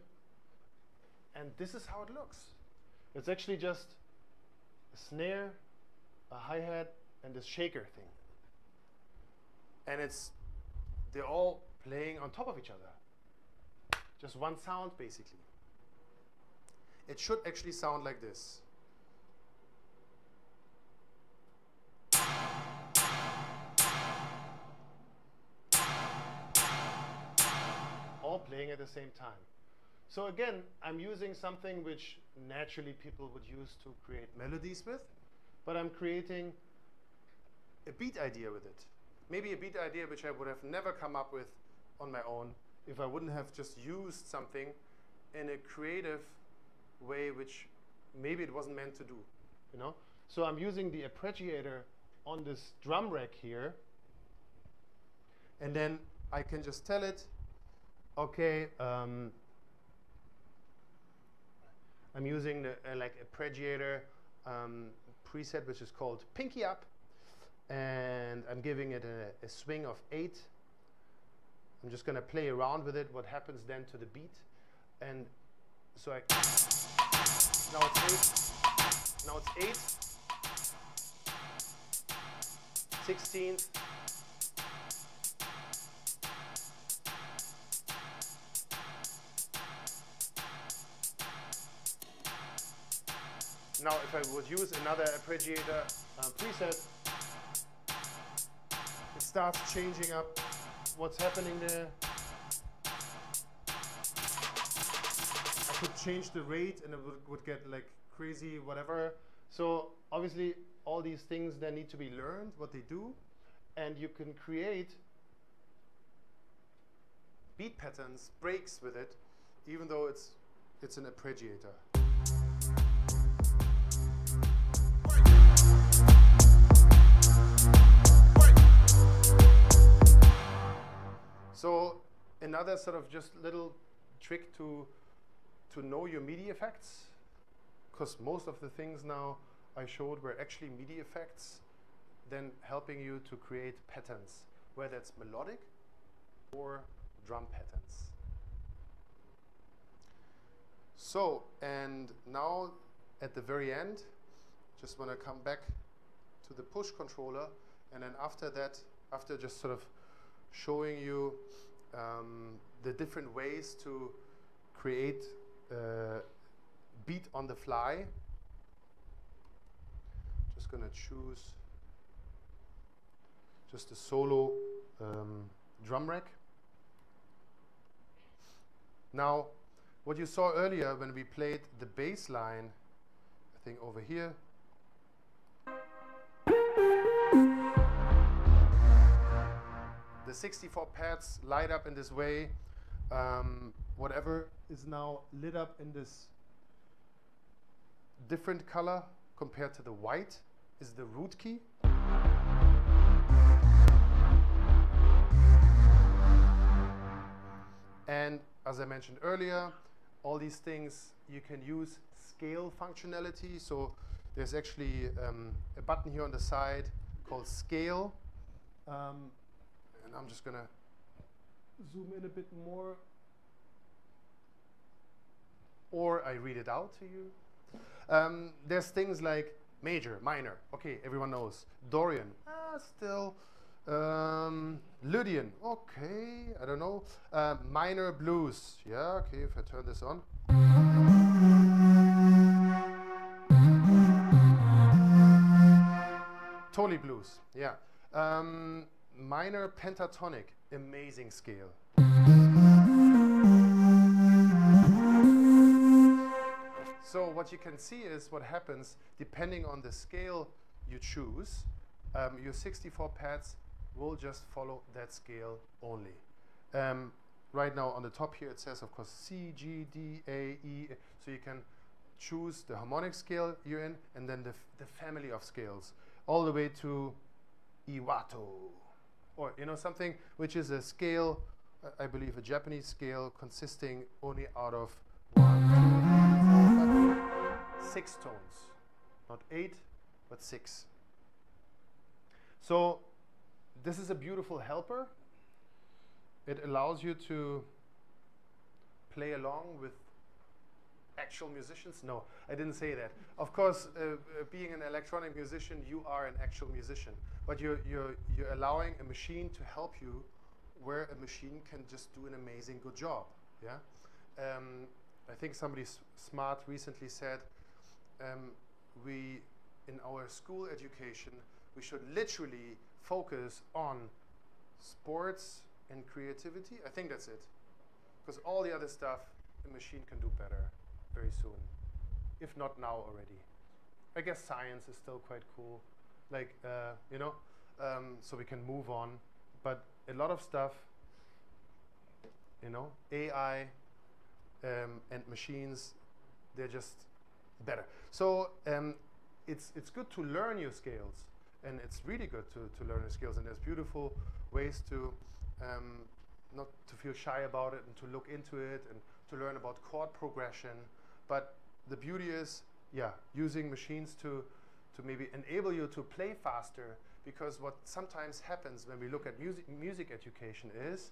and this is how it looks. It's actually just a snare, a hi-hat, and this shaker thing. And they're all playing on top of each other. Just one sound, basically. It should actually sound like this. All playing at the same time. So again, I'm using something which naturally people would use to create melodies with, but I'm creating a beat idea with it. Maybe a beat idea which I would have never come up with on my own if I wouldn't have just used something in a creative way which maybe it wasn't meant to do, you know? So I'm using the arpeggiator on this drum rack here, and then I can just tell it, okay, I'm using the like arpeggiator preset which is called Pinky Up, and I'm giving it a swing of 8. I'm just going to play around with it, what happens then to the beat. And so now it's 8, 16th, now if I would use another arpeggiator preset, it starts changing up what's happening there. I could change the rate and it would get like crazy whatever. So obviously all these things then need to be learned, what they do, and you can create beat patterns, breaks with it, even though it's an arpeggiator. So another sort of just little trick to know your MIDI effects, because most of the things now I showed were actually MIDI effects, then helping you to create patterns, whether it's melodic or drum patterns. So, and now at the very end, just want to come back to the push controller, and then after that, after just sort of showing you the different ways to create beat on the fly. Just gonna choose just a solo drum rack. Now, what you saw earlier when we played the bass line, I think over here, the 64 pads light up in this way. Whatever is now lit up in this different color compared to the white is the root key. And as I mentioned earlier, all these things you can use scale functionality. So there's actually a button here on the side called scale. And I'm just gonna zoom in a bit more, or I read it out to you. There's things like major, minor, okay, everyone knows. Dorian, still. Lydian, okay, I don't know. Minor blues, yeah, okay, if I turn this on. Totally blues, yeah. Minor pentatonic, amazing scale. So what you can see is what happens depending on the scale you choose. Your 64 pads will just follow that scale only. Right now on the top here it says, of course, C, G, D, A, E. So you can choose the harmonic scale you're in, and then the family of scales, all the way to Iwato, or something which is a scale, I believe a Japanese scale consisting only out of 1, 2, 3, 4, 5, 6 tones, not 8, but 6. So this is a beautiful helper. It allows you to play along with actual musicians. No, I didn't say that. Of course, being an electronic musician, you are an actual musician, but you're allowing a machine to help you where a machine can just do an amazing good job. Yeah, I think somebody smart recently said we in our school education we should literally focus on sports and creativity. I think that's it, because all the other stuff the machine can do better very soon, if not now already. I guess science is still quite cool, like so we can move on. But a lot of stuff, AI and machines, they're just better. So it's good to learn your scales, and it's really good to learn your scales. And there's beautiful ways to not to feel shy about it and to look into it and to learn about chord progression. But the beauty is, using machines to maybe enable you to play faster, because what sometimes happens when we look at music education is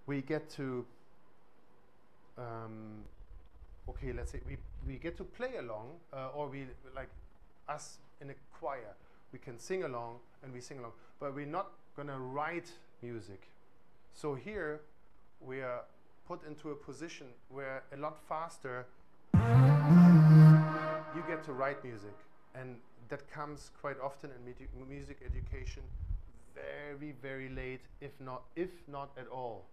we get to, okay, let's say we get to play along, or we, like us in a choir, we can sing along and we sing along, but we're not gonna write music. So here we are put into a position where a lot faster you get to write music, and that comes quite often in music education very, very late, if not at all,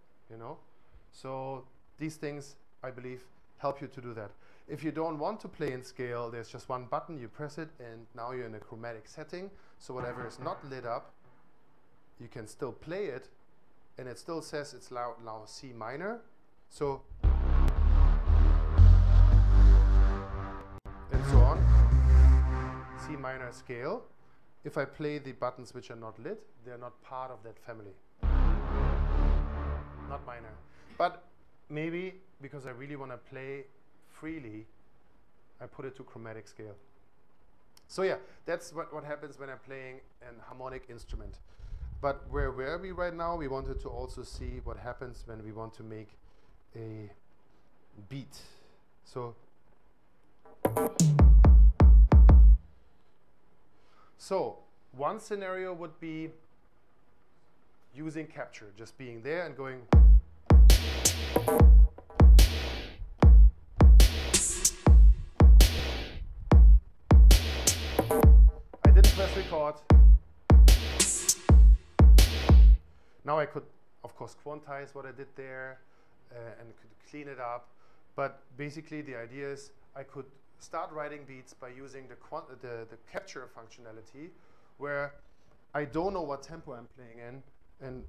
So these things, I believe, help you to do that. If you don't want to play in scale, there's just one button, you press it, and now you're in a chromatic setting, so whatever is not lit up, you can still play it, and it still says it's now C minor. So, and so on, C minor scale. If I play the buttons which are not lit, they're not part of that family. Not minor. But maybe, because I really want to play freely, I put it to chromatic scale. So yeah, that's what happens when I'm playing an harmonic instrument. But where were we right now? We wanted to also see what happens when we want to make a beat. So one scenario would be using capture, just being there and going. I didn't press record. Now I could, of course, quantize what I did there and could clean it up. But basically, the idea is I could start writing beats by using the capture functionality, where I don't know what tempo I'm playing in. And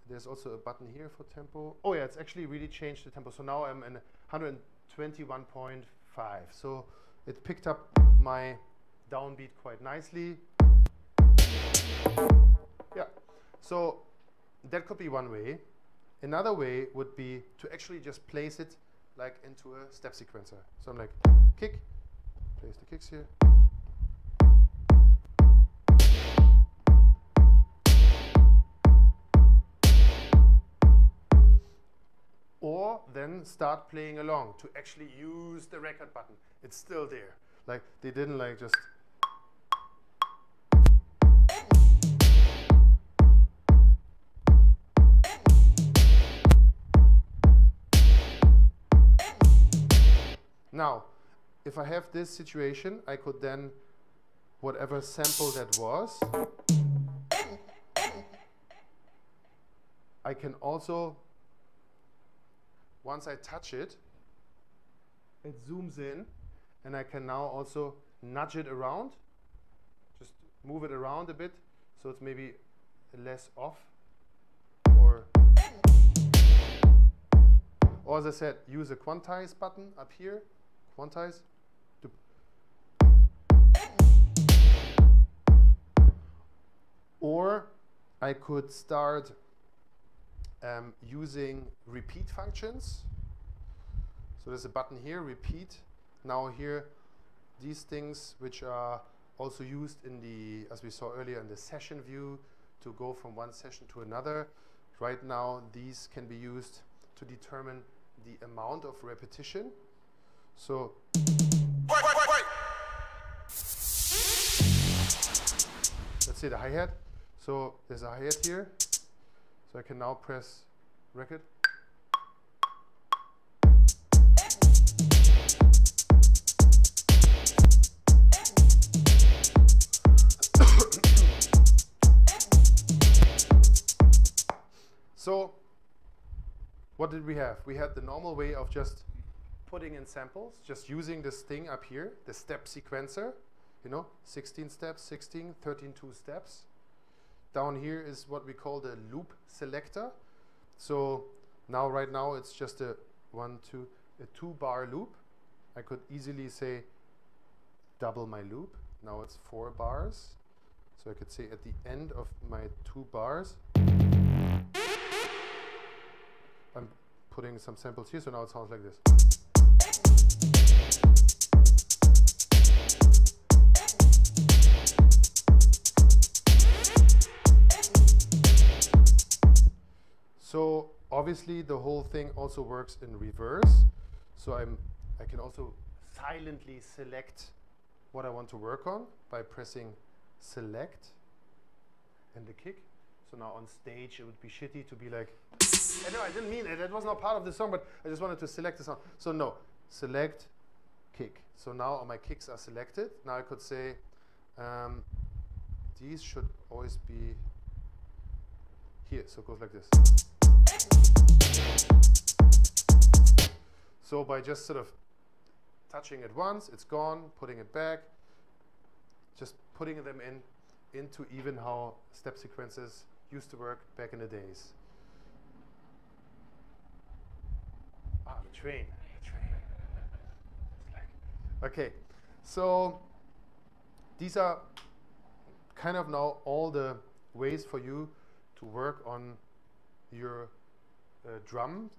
there's also a button here for tempo. Oh yeah, it's actually really changed the tempo. So now I'm in 121.5. So it picked up my downbeat quite nicely. Yeah. So that could be one way. Another way would be to actually just place it like into a step sequencer. So I'm like, kick, place the kicks here. Or then start playing along to actually use the record button. It's still there. Like they didn't like just. Now, if I have this situation, I could then, whatever sample that was, I can also, once I touch it, it zooms in, and I can now also nudge it around, just move it around a bit, so it's maybe less off, or as I said, use a quantize button up here, quantize. Or I could start using repeat functions. So there's a button here, repeat. Now here, these things which are also used in the, as we saw earlier, in the session view to go from one session to another. Right now, these can be used to determine the amount of repetition. So let's say the hi-hat. So there's a hi-hat here. So I can now press record. So what did we have? We had the normal way of just putting in samples, just using this thing up here, the step sequencer, you know, 16 steps, 16, 13, 2 steps. Down here is what we call the loop selector. So now, right now, it's just a 2-bar loop. I could easily say double my loop. Now it's 4 bars. So I could say at the end of my 2 bars, I'm putting some samples here, so now it sounds like this. So obviously the whole thing also works in reverse. So I can also silently select what I want to work on by pressing select and the kick. So now on stage it would be shitty to be like, no, I didn't mean it, that was not part of the song, but I just wanted to select the song. So no, select, kick. So now all my kicks are selected. Now I could say, these should always be here, so it goes like this. So by just sort of touching it once, it's gone, putting it back, just putting them into even how step sequences used to work back in the days. Ah, the train. Okay, so these are kind of now all the ways for you to work on your drums,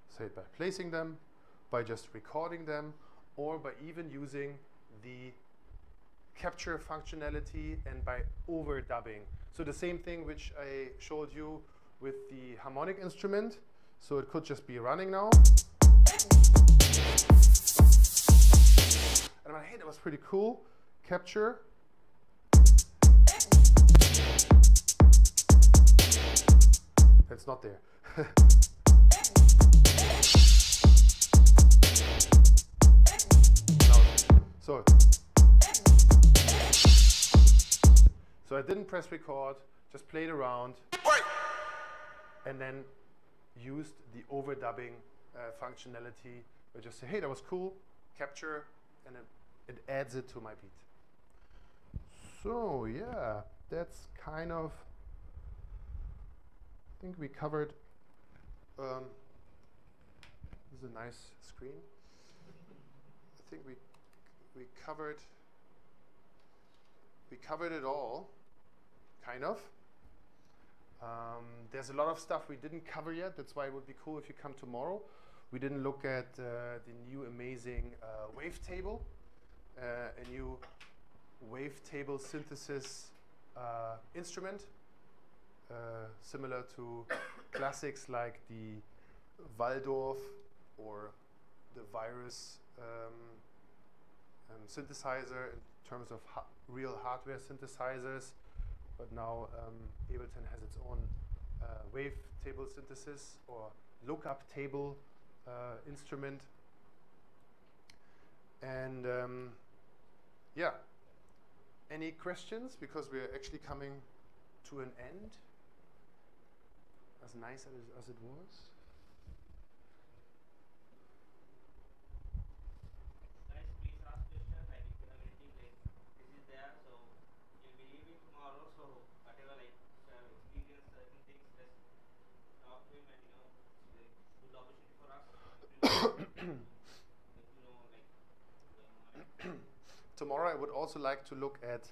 say by placing them, by just recording them, or by even using the capture functionality and by overdubbing. So the same thing which I showed you with the harmonic instrument. So it could just be running now. And I'm like, hey, that was pretty cool. Capture. It's not there. So I didn't press record, just played around, and then used the overdubbing functionality. I just say, hey, that was cool, capture, and it adds it to my beat. So yeah, that's kind of, I think we covered, this is a nice screen. I think we covered it all, kind of. There's a lot of stuff we didn't cover yet. That's why it would be cool if you come tomorrow. We didn't look at the new amazing wavetable, a new wavetable synthesis instrument, similar to classics like the Waldorf or the Virus synthesizer in terms of real hardware synthesizers. But now Ableton has its own wavetable synthesis or lookup table instrument. And yeah, any questions? Because we're actually coming to an end, as nice as it was. Guys, please ask questions. Like if you have anything, like this is there, so you'll be leaving tomorrow. So whatever, like experience certain things, just talk to him, and it's a good opportunity for us. tomorrow I would also like to look at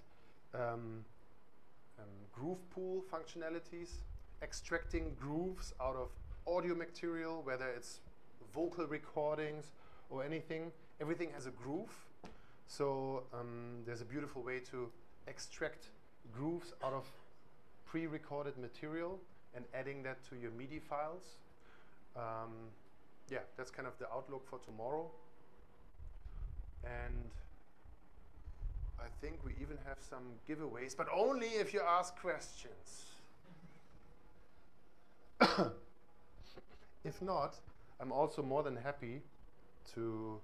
groove pool functionalities, extracting grooves out of audio material, whether it's vocal recordings or anything. Everything has a groove. So there's a beautiful way to extract grooves out of pre-recorded material and adding that to your MIDI files. Yeah, that's kind of the outlook for tomorrow. And I think we even have some giveaways, but only if you ask questions. If not, I'm also more than happy to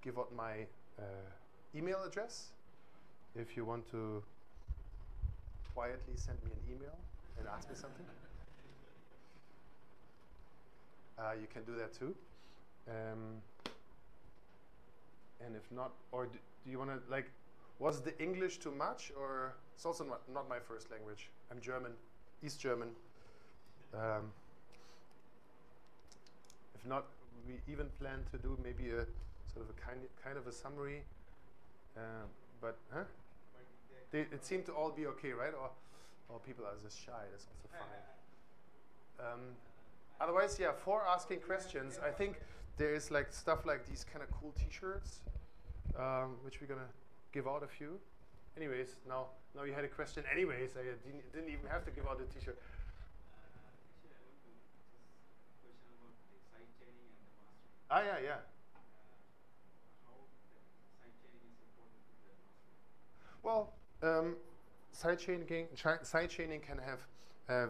give out my email address. If you want to quietly send me an email and ask me something, you can do that too. And if not, or do you want to, like, was the English too much, or it's also not my first language. I'm German, East German. If not, we even plan to do maybe a sort of a kind of a summary. But it seemed to all be okay, right? Or people are just shy. That's also fine. Otherwise, yeah, for asking questions, I think there is like stuff like these kind of cool T-shirts, which we're gonna give out a few. Anyways, now you had a question. Anyways, I didn't even have to give out a T-shirt. Ah, yeah, yeah. Well, sidechaining can have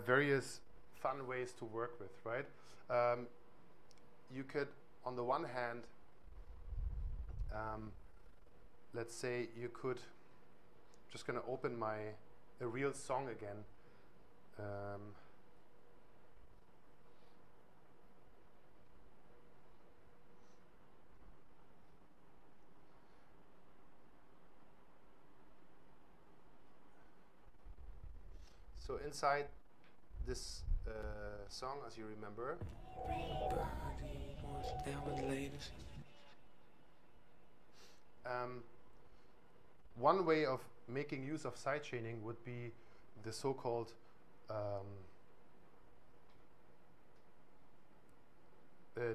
various fun ways to work with, right? You could, on the one hand, let's say you could, just gonna open a real song again. So inside this song, as you remember, one way of making use of sidechaining would be the so-called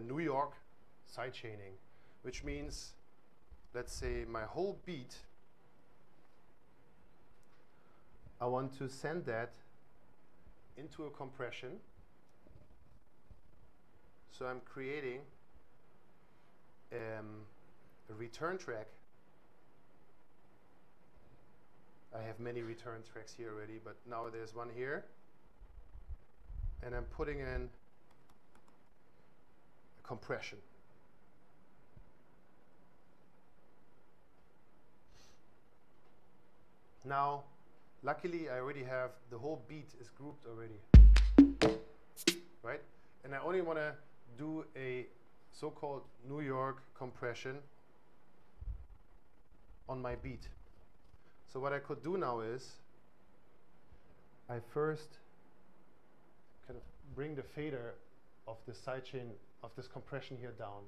New York sidechaining, which means, let's say my whole beat, I want to send that into a compression. So I'm creating a return track. I have many return tracks here already, but now there's one here. And I'm putting in a compression. Now, luckily, I already have the whole beat is grouped already, right? And I only want to do a so-called New York compression on my beat. So what I could do now is I first kind of bring the fader of the sidechain of this compression here down.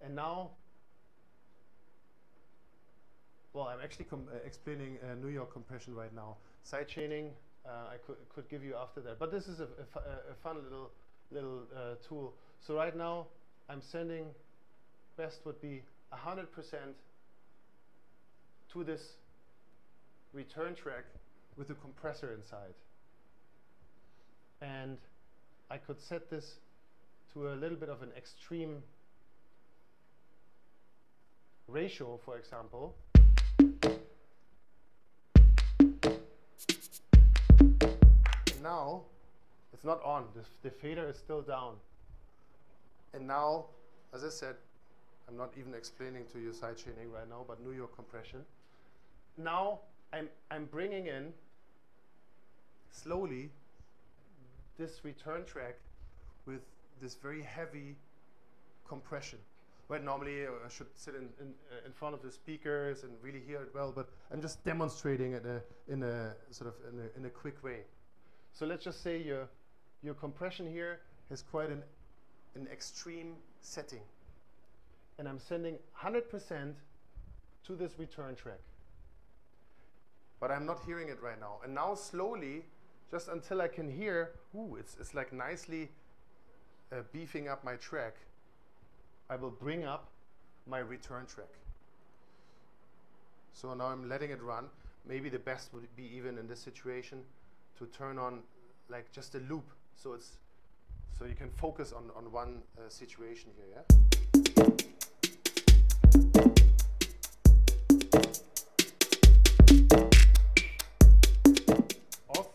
And now, well, I'm actually explaining New York compression right now. Sidechaining, I could give you after that. But this is a fun little tool. So right now, I'm sending, best would be 100% to this return track with a compressor inside. And I could set this to a little bit of an extreme ratio, for example. Now, it's not on. The fader is still down. And now, as I said, I'm not even explaining to you sidechaining right now, but New York compression. Now, I'm bringing in, slowly, this return track with this very heavy compression. Right, normally I should sit in front of the speakers and really hear it well, but I'm just demonstrating it in a quick way. So let's just say your compression here has quite an an extreme setting. And I'm sending 100% to this return track. But I'm not hearing it right now. And now slowly, just until I can hear, ooh, it's like nicely beefing up my track, I will bring up my return track. So now I'm letting it run. Maybe the best would be, even in this situation, to turn on like just a loop. So you can focus on one situation here, yeah? Off.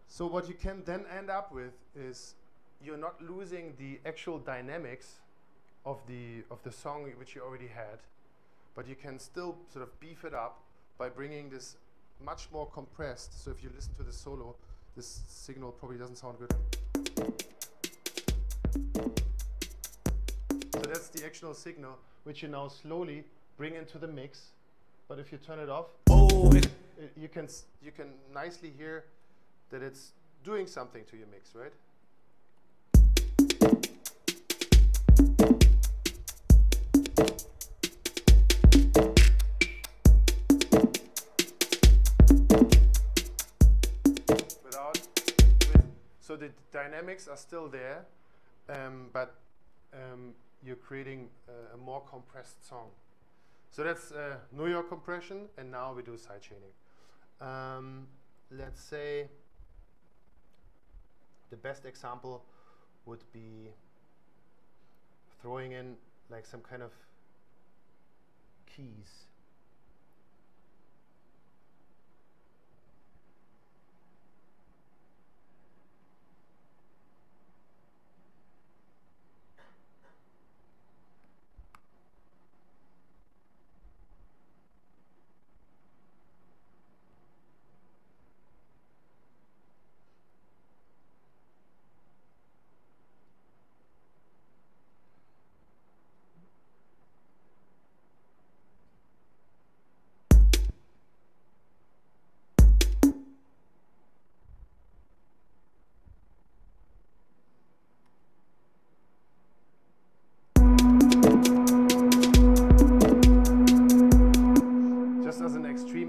So what you can then end up with is you're not losing the actual dynamics of the song which you already had, but you can still sort of beef it up by bringing this much more compressed. So if you listen to the solo, this signal probably doesn't sound good. So that's the actual signal which you now slowly bring into the mix. But if you turn it off, you can nicely hear that it's doing something to your mix, right? So the dynamics are still there, but you're creating a more compressed song. So that's New York compression, and now we do sidechaining. Let's say the best example would be throwing in like some kind of keys.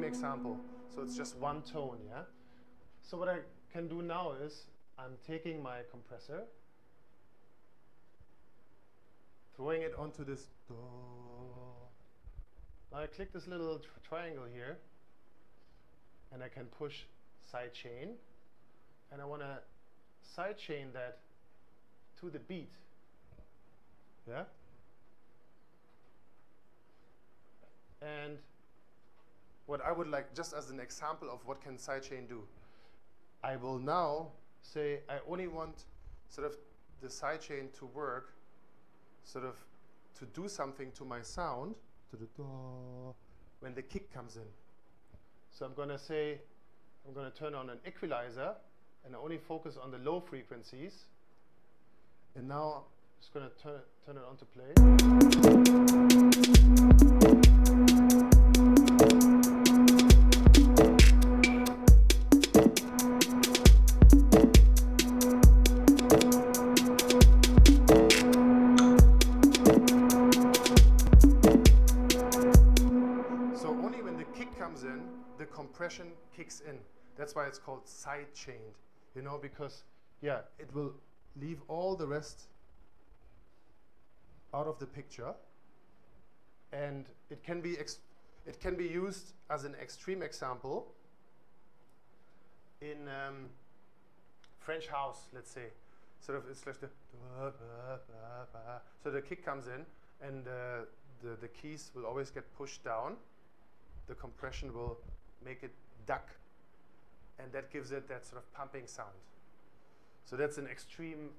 Example. So it's just one tone, yeah? So what I can do now is I'm taking my compressor, throwing it onto this do. Now I click this little triangle here, and I can push sidechain, and I want to sidechain that to the beat, yeah? And what I would like, just as an example of what can sidechain do, I will now say I only want sort of the sidechain to work, sort of to do something to my sound when the kick comes in. So I'm going to say, I'm going to turn on an equalizer, and I only focus on the low frequencies. And now I'm just going to turn it on to play. Compression kicks in. That's why it's called sidechained, you know, because yeah, it will leave all the rest out of the picture, and it can be used as an extreme example in French house, let's say. Sort of it's like the so the kick comes in, and the keys will always get pushed down. The compression will make it duck, and that gives it that sort of pumping sound. So that's an extreme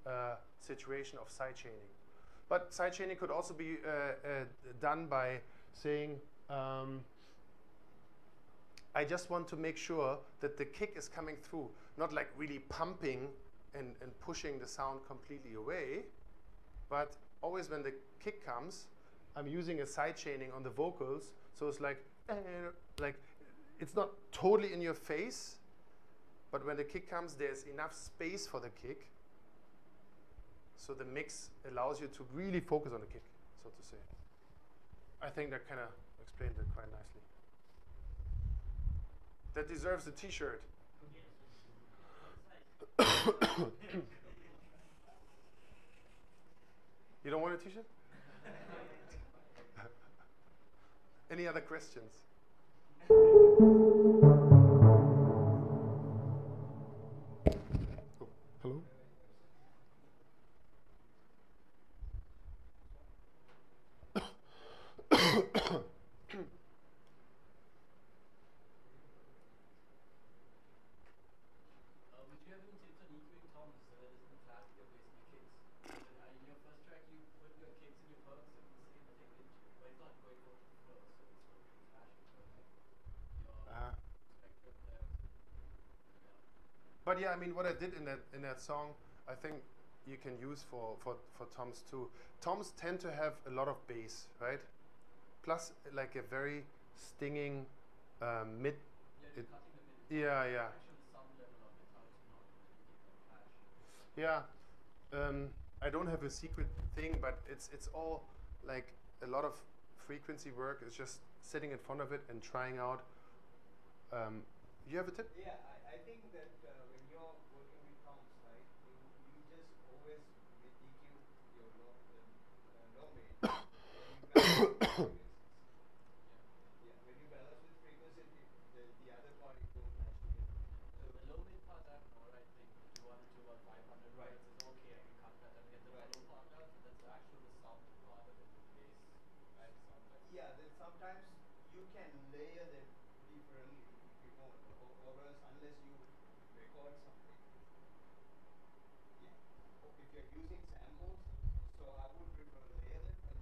situation of sidechaining. But sidechaining could also be done by saying, I I just want to make sure that the kick is coming through, not like really pumping and pushing the sound completely away, but always when the kick comes, I'm using a side chaining on the vocals, so it's like it's not totally in your face, but when the kick comes, there's enough space for the kick, so the mix allows you to really focus on the kick, so to say. I think that kind of explained it quite nicely. That deserves a t-shirt. You don't want a t-shirt? Any other questions? Oh, hello? Would you have any tips on EQing toms so that it doesn't clash with your basic kicks? In your first track, you put your kicks and your perks in the same thing, didn't you? But it's not going for the flow, so it's not really clashing. But your spectrum there. But yeah, I mean, what I did in that song, I think you can use for toms too. Toms tend to have a lot of bass, right? Plus, like a very stinging mid. Yeah, cutting the mid. Yeah, yeah. Actually, some level of it, how it's not making Yeah. them clash. I don't have a secret thing, but it's all like a lot of frequency work. It's just sitting in front of it and trying out. You have a tip? Yeah, I think that when you're working with toms, right, you just always with EQ your low mid, when you balance with frequency, the other part it won't match together. So the low mid part I have an alright thing, the 200, 500 Right. hertz is okay, I can cut that and get the mellow part out. That's actually the sound part of it, the bass. Right? Sometimes. Yeah, then sometimes you can layer them differently if you want, or else unless you record something. Yeah. If you're using samples, so I would prefer layer them and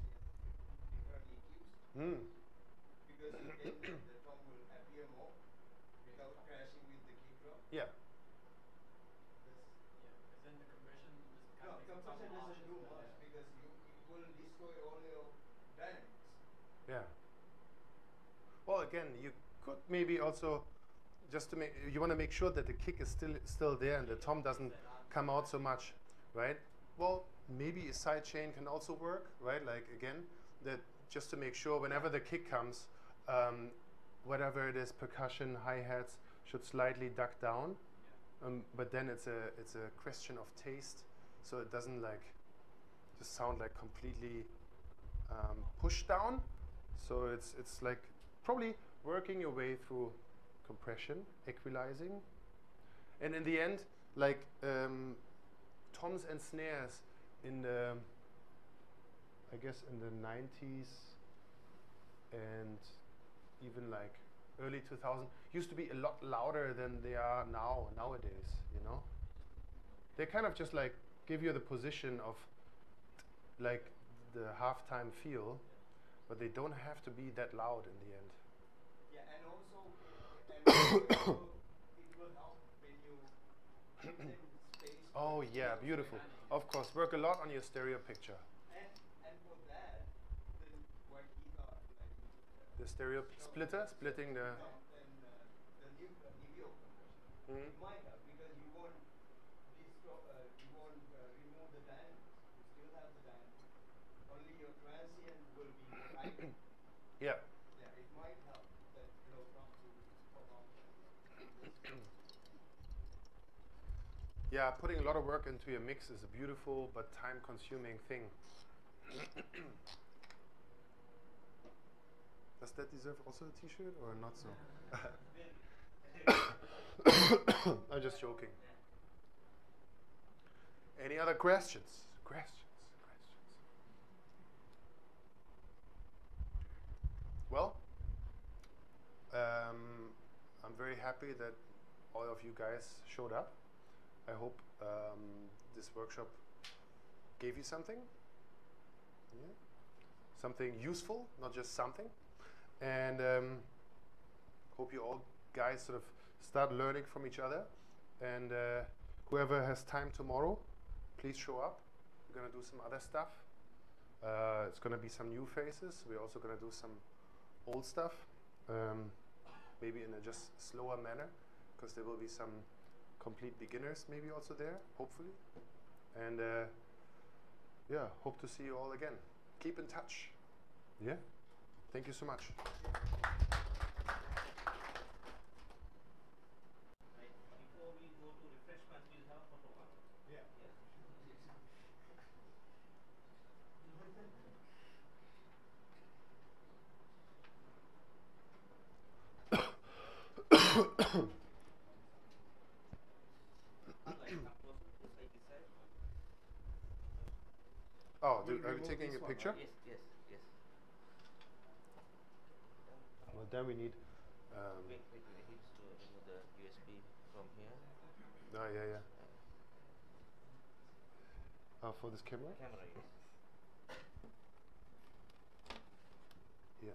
different EQs. Because then the tom will appear more without crashing with the kick drum. Yeah. Because then the compression just No, compression doesn't do much because it will destroy all your dynamics. Yeah. Well, again, you could maybe also just to make you want to make sure that the kick is still there and the tom doesn't come out so much, right? Well, maybe a side chain can also work, right? Like again, that just to make sure whenever the kick comes, whatever it is, percussion, hi-hats should slightly duck down. But then it's a question of taste, so it doesn't like just sound like completely pushed down. So it's like probably working your way through compression, equalizing, and in the end, like toms and snares in the, I guess in the 90s and even like early 2000s used to be a lot louder than they are nowadays, you know. They kind of just like give you the position of like the halftime feel, but they don't have to be that loud in the end. Yeah, and also it will help when you give them space. Oh yeah, beautiful. Of course, work a lot on your stereo picture. And for that, then what he thought like The stereo splitter, splitting the. the new EVO conversion. It might help because you won't remove the dynamics. You still have the dynamics. Only your transient will be more heightened. Yeah. Yeah, it might help that low from to perform. Yeah, putting a lot of work into your mix is a beautiful but time-consuming thing. Does that deserve also a t-shirt or not so? I'm just joking. Any other questions? Well, I'm very happy that all of you guys showed up. I hope this workshop gave you something. Yeah. Something useful, not just something. And hope you all guys sort of start learning from each other. And whoever has time tomorrow, please show up. We're gonna do some other stuff. It's gonna be some new faces. We're also gonna do some old stuff, maybe in a just slower manner, because there will be some complete beginners maybe also there, hopefully. And yeah, hope to see you all again. Keep in touch. Yeah? Thank you so much. Before we go to refreshment, we'll have photo one. Yeah. Oh, We'll are you remove taking this a one, picture? right? Yes. Well, then we need. Wait, I need to remove the USB from here. Oh, yeah. For this camera? Camera, yes. Yeah.